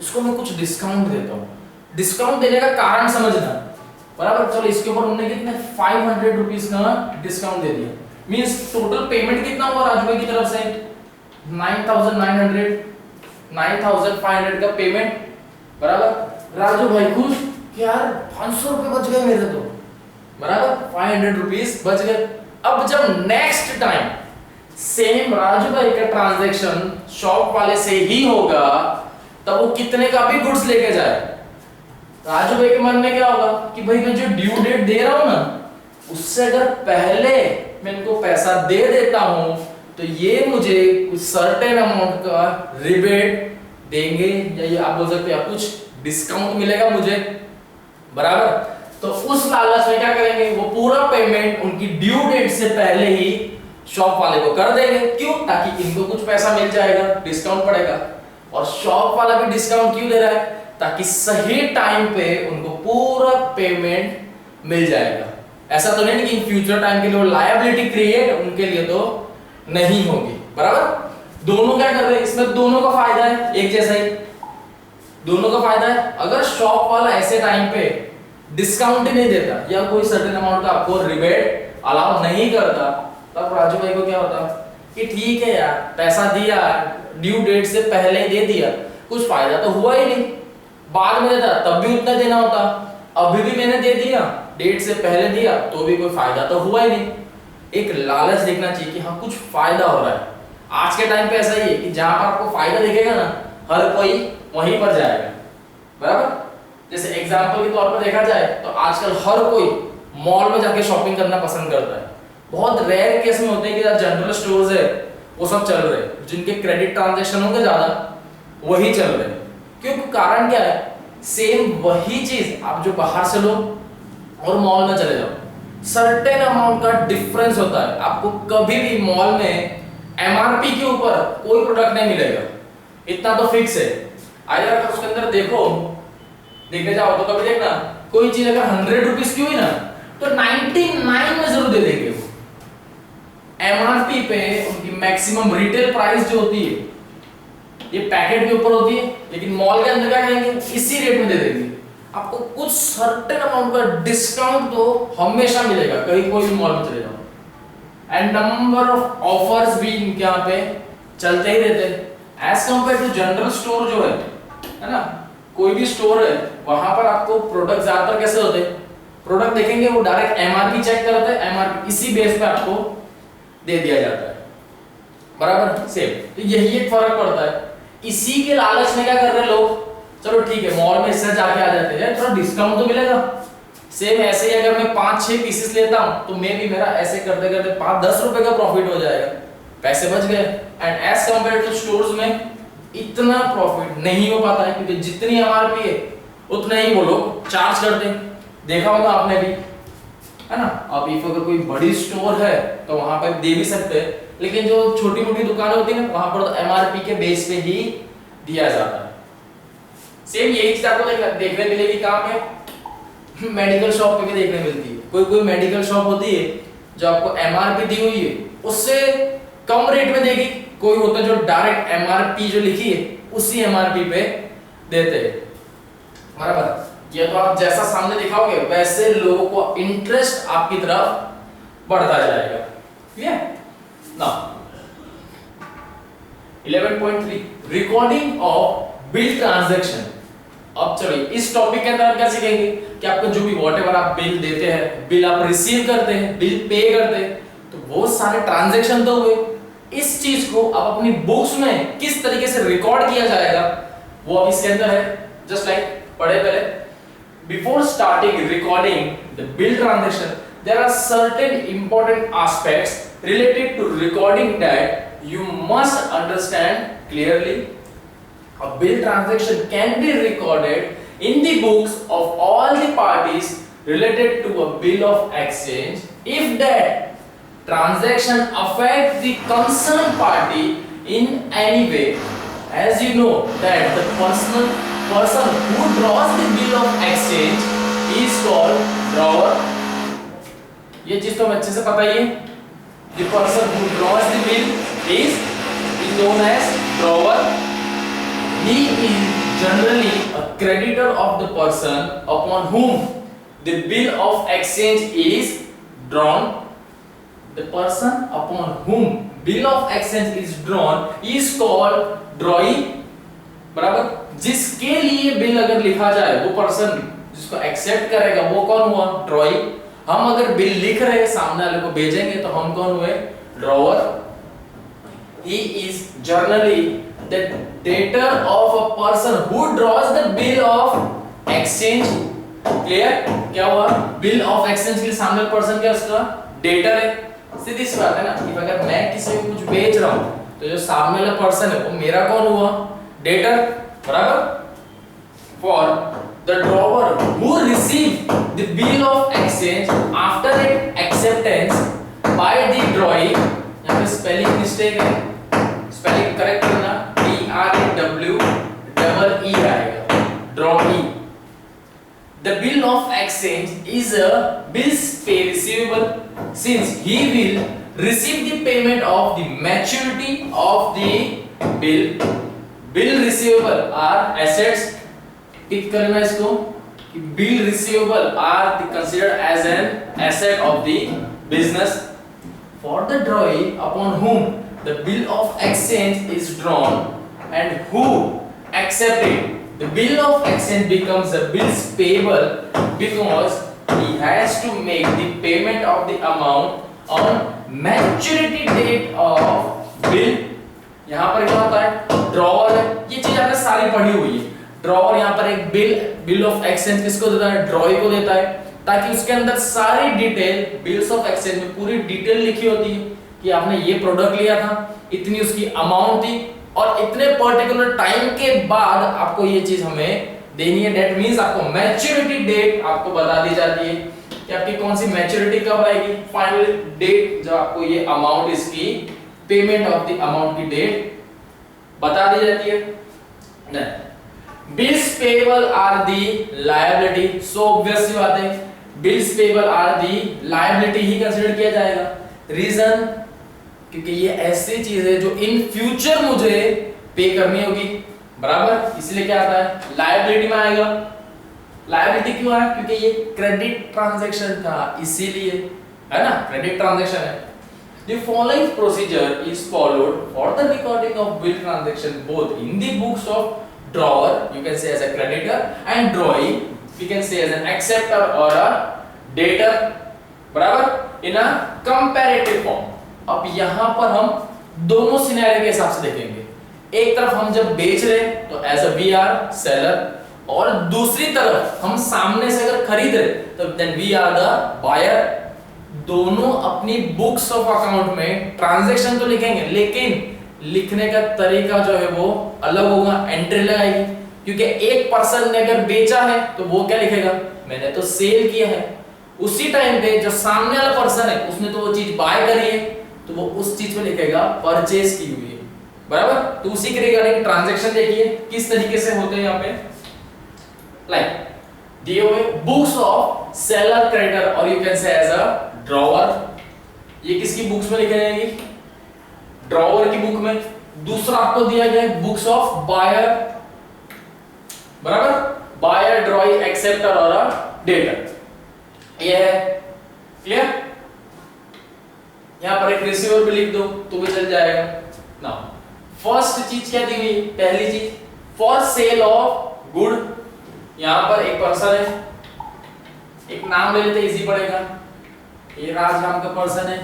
इसको मैं कुछ डिस्काउंट देता हूँ। डिस्काउंट देने का कारण समझना, बराबर। चलो इसके ऊपर उन्होंने कितने 500 रुपीज का डिस्काउंट दे दिया, मींस टोटल पेमेंट कितना हुआ राजू भाई की तरफ से? 9,900 9,500 का पेमेंट, बराबर। राजू भाई खुश, यार 500 रुपए बच गए मेरे तो, बराबर, 500 रुपीज बच गए। अब जब नेक्स्ट टाइम सेम राजू भाई का ट्रांजैक्शन शॉप वाले से ही होगा, तब वो कितने का भी गुड्स लेके जाए, राजू भाई के मन में क्या होगा कि भाई मैं जो ड्यू डेट दे रहा हूं ना, उससे अगर पहले मैं इनको पैसा दे देता हूं तो ये मुझे कुछ सर्टेन अमाउंट का रिबेट देंगे, या ये आप बोल सकते हैं कुछ डिस्काउंट मिलेगा मुझे, बराबर। तो उस लालच में क्या करेंगे, वो पूरा पेमेंट उनकी ड्यू डेट से पहले ही शॉप वाले को कर देंगे। क्यों? ताकि इनको कुछ पैसा मिल जाएगा, डिस्काउंट पड़ेगा। और शॉप वाला भी डिस्काउंट क्यों दे रहा है? ताकि सही टाइम पे उनको पूरा पेमेंट मिल जाएगा। ऐसा तो नहीं कि इन फ्यूचर टाइम के लिए लायबिलिटी क्रिएट उनके लिए तो नहीं होगी, बराबर। दोनों क्या कर रहे हैं इसमें? दोनों का फायदा है, एक जैसा ही दोनों का फायदा है। अगर शॉप वाला ऐसे टाइम पे डिस्काउंट ही नहीं देता या कोई सर्टेन अमाउंट का आपको रिबेट अलाउ नहीं करता, तब राजू भाई को क्या होता कि ठीक है यार, पैसा दिया, ड्यू डेट से पहले दे दिया, कुछ फायदा तो हुआ ही नहीं, बाद में देता तब भी उतना देना होता, अभी भी मैंने दे दिया, डेट से पहले दिया तो भी कोई फायदा तो हुआ ही नहीं। एक लालच देखना चाहिए कि हाँ कुछ फायदा हो रहा है। आज के टाइम पे ऐसा ही है कि जहां पर आपको फायदा दिखेगा ना, हर कोई वहीं पर जाएगा, बराबर। जैसे एग्जांपल के तौर पर देखा जाए तो आजकल हर कोई मॉल में जाके शॉपिंग करना पसंद करता है। बहुत रेयर केस में होते हैं कि जनरल स्टोर्स है वो सब चल रहे हैं, जिनके क्रेडिट ट्रांजैक्शन होंगे ज्यादा वही चल रहे हैं। क्योंकि कारण क्या है? सेम वही चीज आप जो बाहर से लो और मॉल में चले जाओ, सर्टेन अमाउंट का डिफरेंस होता है। आपको कभी भी मॉल में एमआरपी के ऊपर कोई प्रोडक्ट नहीं मिलेगा, इतना तो फिक्स है। अगर उसके अंदर देखने जाओ तो कभी देखना कोई चीज अगर 100 रुपीज की हुई ना तो 99 में जरूर दे देंगे वो। एमआरपी पे उनकी मैक्सिमम रिटेल प्राइस जो होती है ये पैकेट के ऊपर होती है, लेकिन मॉल के अंदर क्या करेंगे इसी रेट में दे देंगे। आपको कुछ सर्टेन अमाउंट का डिस्काउंट तो हमेशा मिलेगा, कहीं कोई भी मॉल में चले जाओ। एंड नंबर ऑफ ऑफर्स भी इनके यहाँ पे चलते ही रहते हैं as compare to general store जो है ना। कोई भी स्टोर है वहां पर आपको प्रोडक्ट ज्यादातर कैसे होते हैं, प्रोडक्ट देखेंगे वो डायरेक्ट एमआरपी चेक करते हैं, एमआरपी इसी बेस पे आपको दे दिया जाता है, बराबर सेम। तो यही एक फर्क पड़ता है। इसी के लालच में क्या कर रहे हैं लोग, चलो ठीक है मॉल में इससे जाके आ जाते हैं, थोड़ा डिस्काउंट तो मिलेगा। सेम ऐसे ही अगर मैं 5-6 पीसेस लेता हूं तो मे भी मेरा ऐसे करते करते 5-10 रुपए का प्रॉफिट हो जाएगा, पैसे बच गए। And as compare to stores में इतना प्रॉफिट नहीं हो पाता है, क्योंकि जितनी एमआरपी है उतना ही वो लोग चार्ज करते हैं। देखा होगा आपने भी, है ना। अब इफ अगर कोई बड़ी स्टोर है तो वहां पर दे भी सकते हैं, लेकिन जो छोटी मोटी दुकानें होती है ना वहां पर तो एमआरपी के बेस पे ही दिया जाता है। सेम यही चीज आपको देखने मिलेगी कहां पे, मेडिकल शॉप पे भी देखने मिलती है। कोई मेडिकल शॉप होती है जो आपको एमआरपी दी हुई है उससे कम रेट में देगी, कोई होता है जो डायरेक्ट एमआरपी जो लिखी है उसी एमआरपी पे देते हैं, बराबर। ये तो आप जैसा सामने दिखाओगे वैसे लोगों को इंटरेस्ट आपकी तरफ बढ़ता जाएगा। Clear? Now 11.3 recording of bill transaction. अब चलिए इस टॉपिक के अंदर हम क्या सीखेंगे कि आपको जो भी व्हाटएवर आप बिल देते हैं, बिल आप रिसीव करते हैं, बिल पे करते हैं, तो वो सारे ट्रांजैक्शन तो हुए, इस चीज को आप अपनी बुक्स में किस तरीके से रिकॉर्ड किया जाएगा वो अब इसके अंदर है। जस्ट लाइक पढ़े पहले, before starting recording the bill transaction there are certain important aspects related to recording that you must understand clearly. A bill transaction can be recorded in the books of all the parties related to a bill of exchange if that transaction affects the concerned party in any way. As you know that the person who draws the bill of exchange is called drawer. ये चीज तो हमें अच्छे से पता ही है। The person who draws the bill is known as drawer. He is generally a creditor of the person upon whom the bill of exchange is drawn. The person upon whom bill of exchange is drawn is called drawee. बराबर, जिसके लिए bill अगर लिखा जाए वो person जिसको accept करेगा वो कौन हुआ? ड्रॉई। हम अगर बिल लिख रहे हैं सामने वाले को भेजेंगे तो हम कौन हुए? Drawer. He is generally the debtor of a person who draws the bill of exchange. Clear? क्या हुआ? बिल ऑफ एक्सचेंज के सामने पर्सन क्या उसका? डेटर है। सीधी सी बात है ना कि अगर मैं किसी को कुछ बेच रहा हूं तो जो सामने वाला पर्सन है वो मेरा कौन हुआ? डेटर, बराबर। For the drawer who receive the bill of exchange after its acceptance by the drawee, यहाँ पे स्पेलिंग मिस्टेक है, स्पेलिंग करेक्ट करना, DRAW आएगा, drawee. The bill of exchange is a bills pay receivable since he will receive the payment of the maturity of the bill. Bill receivable are assets. टिक करना इसको कि bill receivable are considered as an asset of the business. For the drawee upon whom the bill of exchange is drawn and who accept it, the bill of exchange becomes a bills payable because he has to make the payment of the amount on maturity date of bill. यहाँ पर क्या होता है? Drawer है। ये चीज आपने सारी पढ़ी हुई है। ड्रॉवर यहाँ पर एक बिल ऑफ एक्सचेंज किसको देता है? ड्रॉई को देता है, ताकि उसके अंदर सारी डिटेल, बिल्स ऑफ एक्सचेंज में पूरी डिटेल लिखी होती है कि आपने ये प्रोडक्ट लिया था, इतनी उसकी अमाउंट थी और इतने पर्टिकुलर टाइम के बाद आपको ये चीज हमें देनी है। दैट मींस आपको मैच्योरिटी डेट आपको बता दी जाती है कि आपकी कौन सी मैच्योरिटी कब आएगी, फाइनल डेट जब आपको ये अमाउंट, इसकी पेमेंट ऑफ द अमाउंट की डेट बता दी जाती है। Bills payable are the liability. So obvious सी बात है, bills payable are the liability ही कंसीडर किया जाएगा। रीजन, क्योंकि ये ऐसी चीज है जो इन फ्यूचर मुझे पे करनी होगी, बराबर। इसलिए क्या आता है? लायबिलिटी में आएगा। लायबिलिटी क्यों है? क्योंकि ये क्रेडिट ट्रांजैक्शन का, इसीलिए है ना, क्रेडिट ट्रांजैक्शन है। The following procedure is followed for the recording of bill transaction both in the books of drawer, you can say as a creditor, and drawee, we can say as an acceptor or a debtor, बराबर, in a comparative form. अब यहाँ पर हम दोनों scenario के हिसाब से देखेंगे। एक तरफ हम जब बेच रहे हैं तो as a we are seller, और दूसरी तरफ हम सामने से अगर खरीद रहे तो then we are the buyer. दोनों अपनी बुक्स ऑफ अकाउंट में ट्रांजैक्शन तो लिखेंगे, लेकिन लिखने का तरीका जो है वो अलग होगा, एंट्री लगाएगी। क्योंकि एक पर्सन ने अगर बेचा है तो वो क्या लिखेगा? मैंने तो सेल किया है। उसी टाइम पे जो सामने वाला पर्सन है उसने तो वो चीज बाय करी है, तो वो उस चीज पे लिखेगा परचेज की हुई है, बराबर। तो उसी के रिगार्डिंग ट्रांजैक्शन देखिए किस तरीके से होते हैं यहाँ पे। लाइक दिए हुए बुक्स ऑफ सेलर क्रेडिटर, और you can say as a drawer, ये किसकी बुक्स में लिखे जाएंगे? ड्रॉवर की बुक में। दूसरा आपको दिया गया है बुक्स ऑफ बायर, बराबर, बायर, ड्रॉइंग, एक्सेप्टर और डेटर। ये है क्लियर। यहां पर एक रिसीवर भी लिख दो तो भी चल जाएगा ना। फर्स्ट चीज क्या दी हुई? पहली चीज फॉर सेल ऑफ गुड। यहां पर एक पर्सन है, एक नाम ले लेते, इजी पड़ेगा। ये राज नाम का पर्सन है,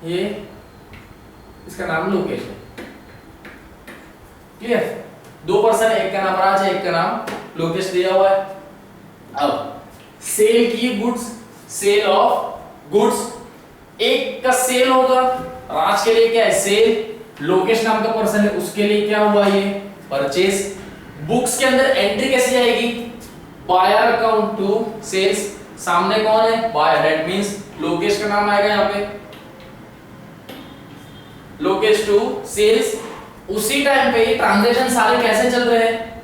ये इसका नाम लोकेश है। क्लियर? दो पर्सन है, एक का नाम राज है, एक का नाम लोकेश दिया हुआ है। अब सेल की गुड्स, सेल ऑफ गुड्स, एक का सेल होगा, राज के लिए क्या है? सेल। लोकेश नाम का पर्सन है, उसके लिए क्या हुआ? ये परचेज। बुक्स के अंदर एंट्री कैसे जाएगी? Buyer account to sales. सामने कौन है? बायर, दैट मींस लोकेश का नाम आएगा यहां पे, लोकेश टू सेल्स। उसी टाइम पे ये ट्रांजैक्शन सारे कैसे चल रहे हैं?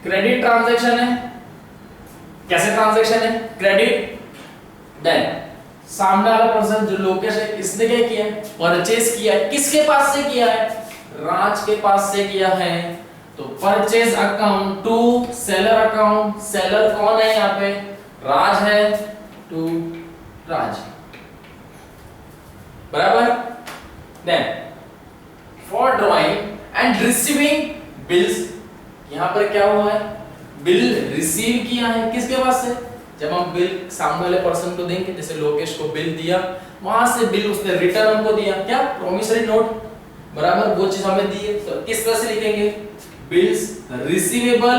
क्रेडिट ट्रांजैक्शन है। कैसे ट्रांजैक्शन है? क्रेडिट। देन सामने वाला पर्सन जो लोकेश है, इसने क्या किया? परचेज किया है। किसके पास से किया है? राज के पास से किया है। तो purchase account to seller account. Seller कौन है यहाँ पे? राज है, टू राज, बराबर। Then for drawing and receiving bills. यहां पर क्या हुआ है? बिल रिसीव किया है। किसके पास से? जब हम बिल सामने वाले पर्सन को देंगे, जैसे लोकेश को बिल दिया, वहां से बिल उसने रिटर्न हमको दिया, क्या? प्रोमिसरी नोट, बराबर, वो चीज हमें दी है। तो किस तरह से लिखेंगे? Bills receivable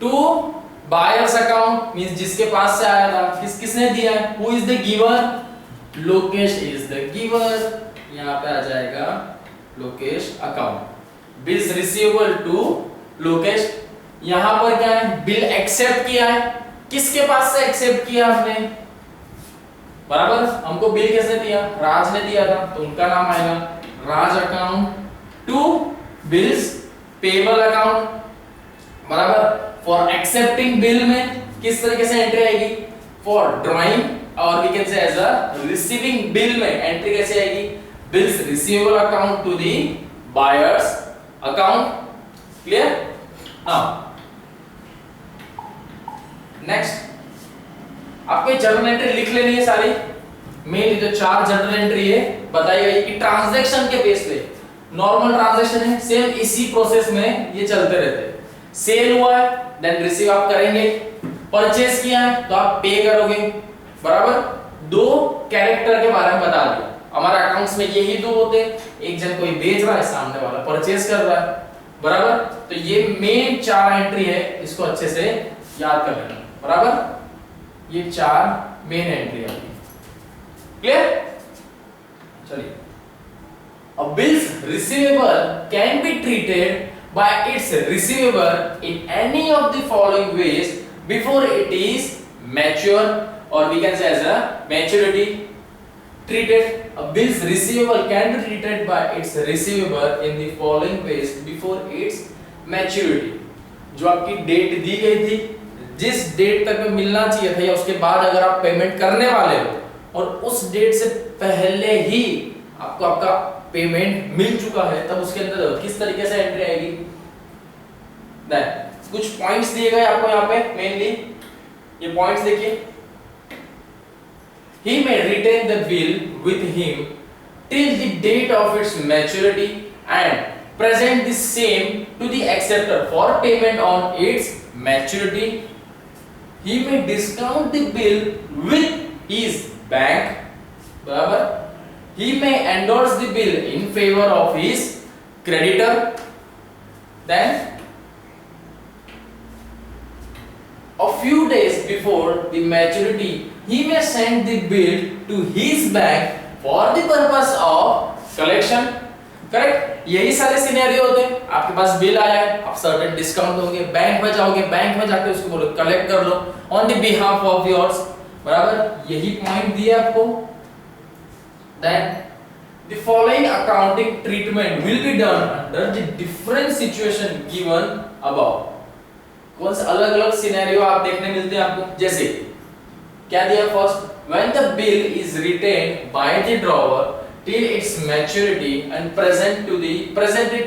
to buyer's account, मींस जिसके पास से आया था। किसने दिया है? Who is the giver? Lokesh is the giver. यहां पे आ जाएगा Lokesh account. Bills receivable to Lokesh. यहां पर क्या है? बिल एक्सेप्ट किया है। किसके पास से एक्सेप्ट किया हमने? बराबर, हमको बिल किसने दिया? राज ने दिया था, तो उनका नाम आएगा राज account to bills payable account, बराबर। फॉर एक्सेप्टिंग बिल में किस तरीके से एंट्री आएगी? फॉर ड्राइंग और we can say as a receiving bill में एंट्री कैसे आएगी? Bills receivable account to the buyers account. Clear? Now next आपको जर्नल एंट्री लिख लेनी है सारी। मेन जो 4 जर्नल एंट्री है बताई गई कि ट्रांजैक्शन के बेस पे, नॉर्मल ट्रांजैक्शन है, सेम इसी प्रोसेस में ये चलते रहते हैं। सेल हुआ है, देन रिसीव आप करेंगे। परचेज किया है तो आप पे करोगे, बराबर। 2 कैरेक्टर के बारे में बता दिया। हमारे अकाउंट्स में यही 2 होते हैं, एक जन कोई बेच रहा है, सामने वाला परचेज कर रहा है, बराबर। तो ये मेन 4 एंट्री है, इसको अच्छे से याद कर लेना, बराबर। ये 4 मेन एंट्री है। क्लियर? चलिए, a bills receivable can be treated by its receiver in any of the following ways before it is mature, or we can say as a maturity treated. A bills receivable can be treated by its receiver in the following ways before its maturity. जो आपकी date दी गई थी, जिस date तक में मिलना चाहिए था या उसके बाद अगर आप पेमेंट करने वाले हो और उस डेट से पहले ही आपको आपका पेमेंट मिल चुका है, तब उसके अंदर किस तरीके से एंट्री आएगी? कुछ पॉइंट्स दिए गए आपको यहाँ पे, मेनली ये पॉइंट्स देखिए। He may retain the bill with him till the date of its maturity and present the same to the acceptor for payment on its maturity. He may discount the bill with his bank, बराबर। He may endorse the bill in favor of his creditor. Then a few days before the maturity, he may send the bill to his bank for the purpose of collection. Correct? यही सारे scenario होते हैं। आपके पास bill आया है, आप certain discount दोगे, bank में जाओगे, बैंक में जाके उसको बोलो कलेक्ट कर लो on the behalf of yours, बराबर। यही पॉइंट दिया आपको। Then the following accounting treatment will be done under the different situation given above. कौन से अलग अलग सिनेरियो आप देखने मिलते हैं आपको? जैसे क्या दिया first, when the bill is retained by the drawer till its maturity and presented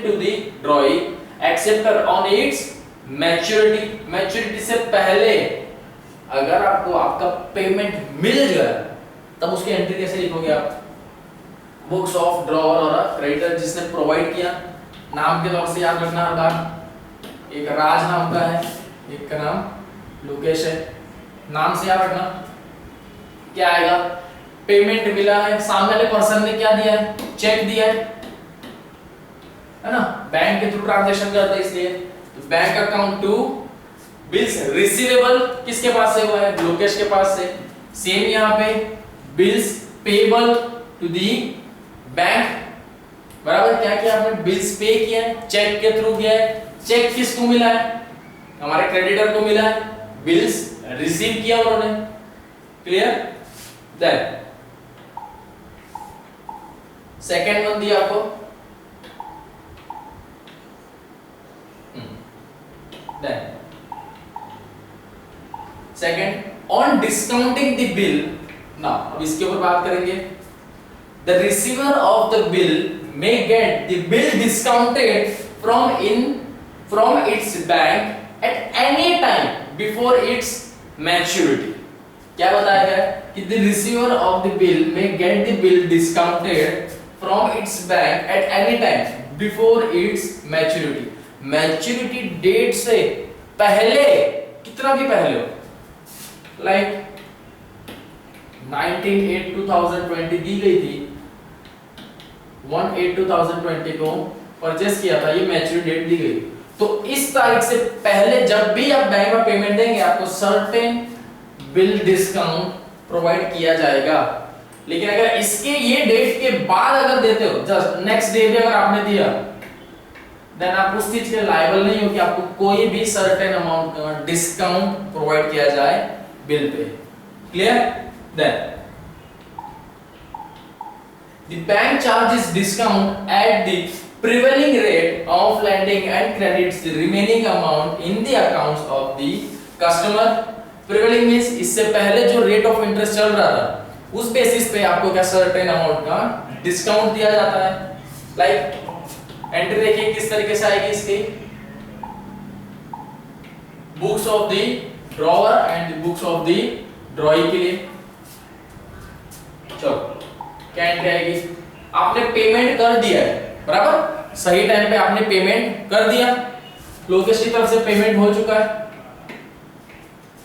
to the drawee acceptor on its maturity से पहले अगर आपको आपका पेमेंट मिल जाए तब उसकी एंट्री कैसे लिखोगे आप, बुक्स ऑफ ड्रॉवर और क्रेडिटर जिसने प्रोवाइड किया, नाम के तौर से याद रखना हर बार, एक राज नाम का है, एक का नाम लोकेश है, नाम से याद रखना। क्या आएगा, पेमेंट मिला है, सामने वाले पर्सन ने क्या दिया है, चेक दिया है ना, बैंक के थ्रू ट्रांजैक्शन करते हैं इसलिए, तो bank account to bills receivable किसके पास से हुआ है, लोकेश के पास से। सेम यहाँ पे bills payable to the bank, बराबर, क्या किया आपने, बिल्स पे किया है, चेक के थ्रू किया है, चेक किसको मिला है, हमारे क्रेडिटर को मिला है, बिल्स रिसीव किया उन्होंने, क्लियर। देन सेकेंड वन दिया आपको, then second, on discounting the bill, ना अब इसके ऊपर बात करेंगे। The receiver of the bill may get the bill discounted from its bank at any time before its maturity. क्या बताया गया कि the receiver of the bill may get the bill discounted from its bank at any time before its maturity. Maturity date से पहले, कितना भी पहले हो, like 19/8/2020 दी गई थी, 1/8/2020 को परचेस किया था, ये मैच्योरिटी डेट दी गई, तो इस तारीख से पहले जब भी आप बैंक में पेमेंट देंगे आपको सर्टेन बिल डिस्काउंट प्रोवाइड किया जाएगा। लेकिन अगर इसके ये डेट के बाद अगर देते हो, जस्ट नेक्स्ट डे भी अगर आपने दिया, देन आप उस चीज के लायबल नहीं हो कि आपको कोई भी सर्टेन अमाउंट का डिस्काउंट प्रोवाइड किया जाए बिल पे, clear. Then the bank charges discount at the prevailing rate of lending and credits the remaining amount in the accounts of the customer. prevailing means इससे पहले जो रेट ऑफ इंटरेस्ट चल रहा था उस बेसिस पे आपको क्या सर्टेन अमाउंट का डिस्काउंट दिया जाता है। लाइक एंट्री देखिए किस तरीके से आएगी इसकी, books of the drawer and books of the ड्रॉई के लिए। चलो क्या एंट्री आएगी, आपने पेमेंट कर दिया है, बराबर, सही टाइम पे आपने पेमेंट कर दिया, लोकेश की तरफ से पेमेंट हो चुका है,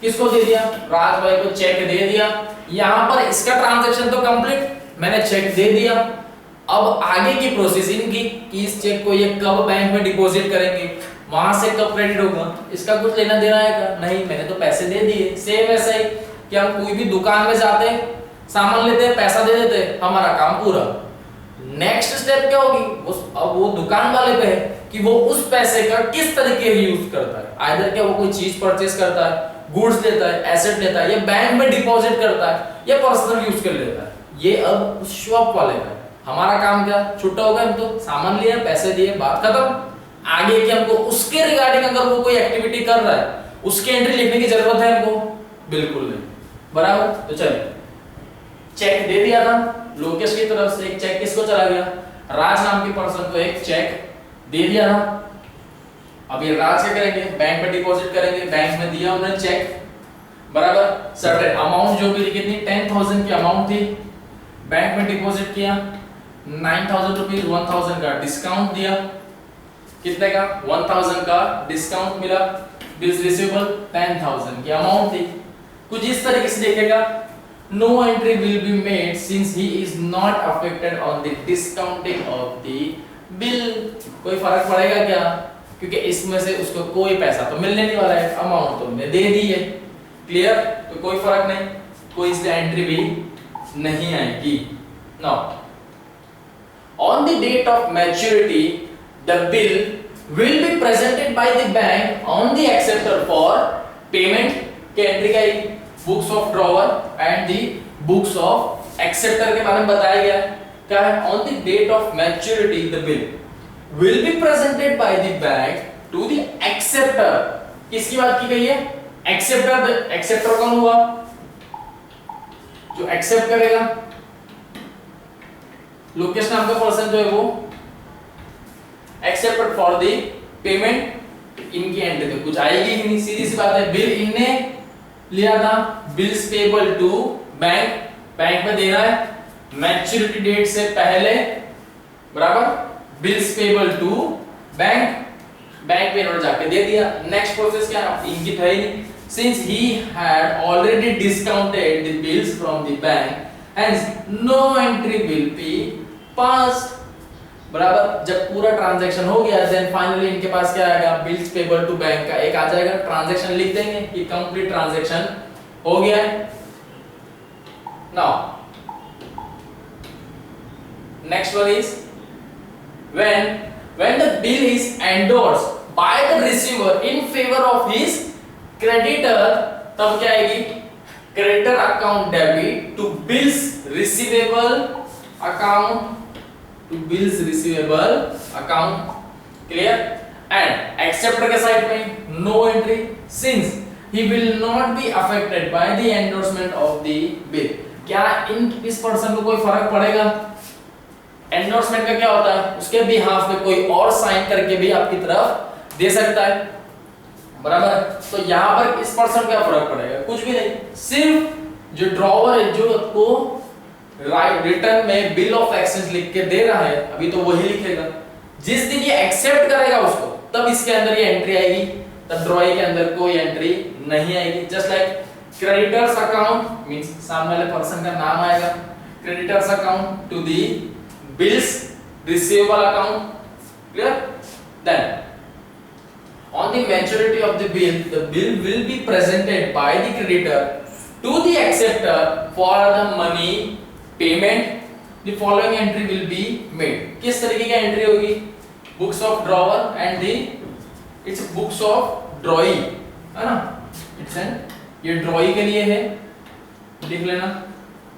किसको दे दिया, राज भाई को चेक दे दिया, यहां पर इसका ट्रांजैक्शन तो कंप्लीट, मैंने चेक दे दिया। अब आगे की प्रोसेसिंग की कि इस चेक को ये कब बैंक में डिपॉजिट करेंगे, वहां से कब क्रेडिट होगा, इसका कुछ लेना देना है क्या, नहीं, मैंने तो पैसे दे दिए। सेम ऐसा ही कि हम कोई भी दुकान में जाते हैं, सामान लेते हैं, पैसा दे देते हैं, हमारा काम पूरा। नेक्स्ट स्टेप क्या होगी, अब वो दुकान वाले पे है कि वो उस पैसे का किस तरीके से यूज करता है, आइदर क्या वो कोई चीज परचेस करता है, गुड्स लेता है, एसेट लेता है, या बैंक में डिपॉजिट करता है, या पर्सनल यूज कर लेता है, ये अब उस शॉप वाले का है। हमारा काम क्या, छुट्टा होगा, हम तो सामान लिए, पैसे दिए, बात खत्म। आगे कि हमको उसके रिगार्डिंग अगर वो कोई एक्टिविटी कर रहा है उसकी एंट्री लिखने की जरूरत है हमको, बिल्कुल नहीं, बराबर। तो चलिए चेक दे दिया था लोकेश की तरफ से, एक चेक किसको चला गया, राज नाम के पर्सन को एक चेक दे दिया था। अब ये राज क्या करेंगे, बैंक में डिपॉजिट करेंगे, बैंक में दिया उन्होंने चेक, बराबर, सर्टेन अमाउंट जो भी कितनी 10,000 की अमाउंट थी, बैंक में डिपॉजिट किया, 9,000 रुपीज 1,000 का डिस्काउंट दिया, कितने का, 1,000 का डिस्काउंट मिला, बिल्स रिसीवेबल 10,000 की अमाउंट थी। कुछ इस तरीके से देखेगा, no entry will be made since he is not affected on the discounting of the bill। कोई फर्क पड़ेगा क्या, क्योंकि इसमें से उसको कोई पैसा तो मिलने नहीं वाला है, अमाउंट तो हमने दे दी है, क्लियर, तो कोई फर्क नहीं, कोई इसलिए एंट्री भी नहीं आएगी। Now on the date of maturity the bill will be presented by the bank on the acceptor for payment। के एंट्री का books of drawer and the books of acceptor के बारे में बताया गया क्या है, on the date of maturity the bill will be presented by the bank to the acceptor. किसकी बात की गई है, एक्सेप्टर। एक्सेप्टर कौन हुआ, जो एक्सेप्ट करेगा, लोकेश नाम का पर्सन जो है वो एक्सेप्टेड फॉर द पेमेंट, इनकी एंट्री तो कुछ आएगी ही नहीं, सीधी सी बात है। बिल इनने लिया था, bills payable to bank, bank में देना है मैच्योरिटी डेट से पहले, बराबर, bills payable to bank, bank में जाके दे दिया। नेक्स्ट प्रोसेस क्या है, इनकी था ही नहीं, since he had already discounted the bills from the bank, hence no entry will be passed, बराबर। जब पूरा ट्रांजैक्शन हो गया देन फाइनली इनके पास क्या आएगा, बिल्स पेबल टू बैंक का एक आ जाएगा, ट्रांजैक्शन लिख देंगे कि कंप्लीट ट्रांजैक्शन हो गया है। Now next one is when the bill is endorsed by the receiver in favor of his creditor, तब क्या आएगी, creditor account debit to bills receivable account, to bills receivable account, clear। and acceptor के side में no entry since he will not be affected by the endorsement of the bill। क्या इस person को कोई फर्क पड़ेगा? एंडोर्समेंट का क्या होता है, उसके बिहाफ में कोई और साइन करके भी आपकी तरफ दे सकता है, बराबर। तो यहां पर इस पर्सन का फर्क पड़ेगा, कुछ भी नहीं, सिर्फ जो ड्रॉवर है जो आपको राइट रिटर्न में बिल ऑफ एक्सचेंज लिख के दे रहा है, अभी तो वही लिखेगा। जिस दिन ये एक्सेप्ट करेगा उसको, तब इसके अंदर ये एंट्री आएगी, तब ड्रॉई के अंदर कोई एंट्री नहीं आएगी। Just like creditors account means सामने वाले पर्सन का नाम आएगा, creditors account to the bills receivable account, clear। then on the maturity of the bill will be presented by the creditor to the acceptor for the money payment, the following entry will be made। किस तरीके की entry होगी, books of drawer and the it's books of ड्रॉई, है ना, it's an, ये ड्रॉई के लिए है, लिख लेना,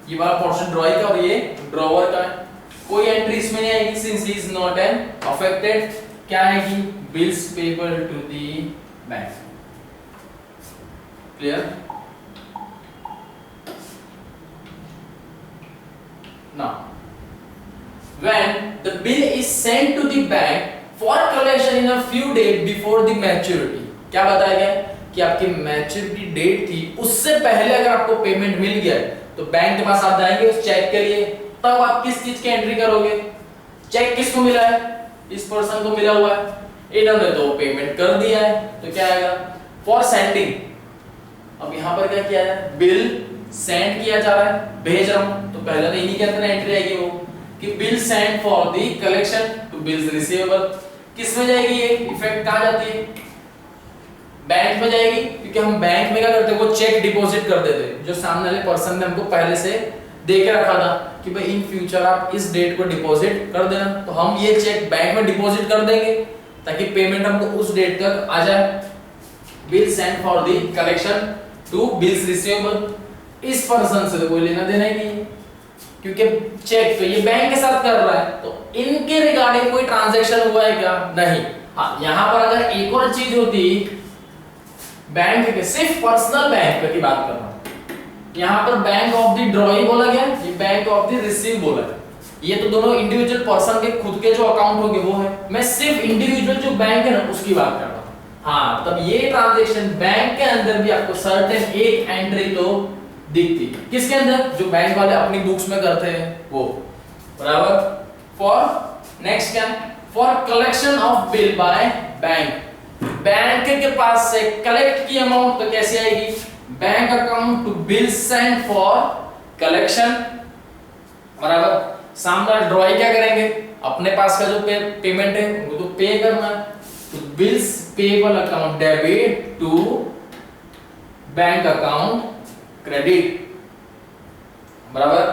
ये वाला पोर्शन ड्रॉई का और ये ड्रॉवर का है। कोई एंट्री इसमें नहीं आएगी since he is not an affected. क्या आएगी, bills payable to the bank, clear. Now when the bill is sent to the bank for collection in a few days before the maturity, क्या बताया गया कि आपकी मैच्योरिटी डेट थी उससे पहले अगर आपको पेमेंट मिल गया तो बैंक के पास आप जाएंगे उस चेक के लिए, तब आप किस चीज की एंट्री करोगे, चेक किसको मिला है, इस पर्सन को मिला हुआ है, इन्होंने तो पेमेंट कर दिया है, तो क्या आएगा, फॉर सेंडिंग। अब यहां पर क्या किया है, बिल सेंड किया जा रहा है, भेज रहा हूं, तो पहले तो इन्हीं के अंदर एंट्री आएगी वो कि bill send for the collection to bills receivable. किस में जाएगी ये इफेक्ट, कहां जाती है, बैंक में जाएगी, क्योंकि हम बैंक में क्या करते हैं, वो चेक डिपॉजिट कर देते हैं जो सामने वाले पर्सन ने हमको पहले से दे के रखा था कि भाई इन फ्यूचर आप इस डेट को डिपॉजिट कर देना, तो हम ये चेक बैंक में डिपॉजिट कर देंगे ताकि पेमेंट हमको उस डेट तक आ जाए। Bill send for the collection to bills receivable, इस पर्सन से तो कोई लेना देना ही नहीं है क्योंकि चेक तो ये बैंक के साथ कर रहा है, तो इनके रिगार्डिंग कोई ट्रांजैक्शन हुआ है क्या, नहीं। हाँ, यहां पर अगर एक और चीज होती, बैंक के सिर्फ पर्सनल बैंक की बात कर रहा हूं, यहाँ पर बैंक ऑफ द ड्रॉई बोला गया, ये बैंक ऑफ द रिसीव बोला है, ये तो दोनों इंडिविजुअल पर्सन के खुद के जो अकाउंट होंगे वो है, मैं सिर्फ इंडिविजुअल जो बैंक है ना उसकी बात कर रहा हूँ। हाँ, तब ये ट्रांजैक्शन बैंक के अंदर भी आपको सर्टेन एक एंट्री तो दिखती, किसके अंदर, जो बैंक वाले अपनी बुक्स में करते हैं वो, बराबर। फॉर नेक्स्ट क्या, for collection of bill by bank, bank के पास से कलेक्ट की अमाउंट तो कैसे आएगी, bank account to bill send for collection, बराबर। सामने ड्रॉई क्या करेंगे, अपने पास का जो पेमेंट है वो तो पे करना है, तो bills payable account debit to bank account credit, बराबर।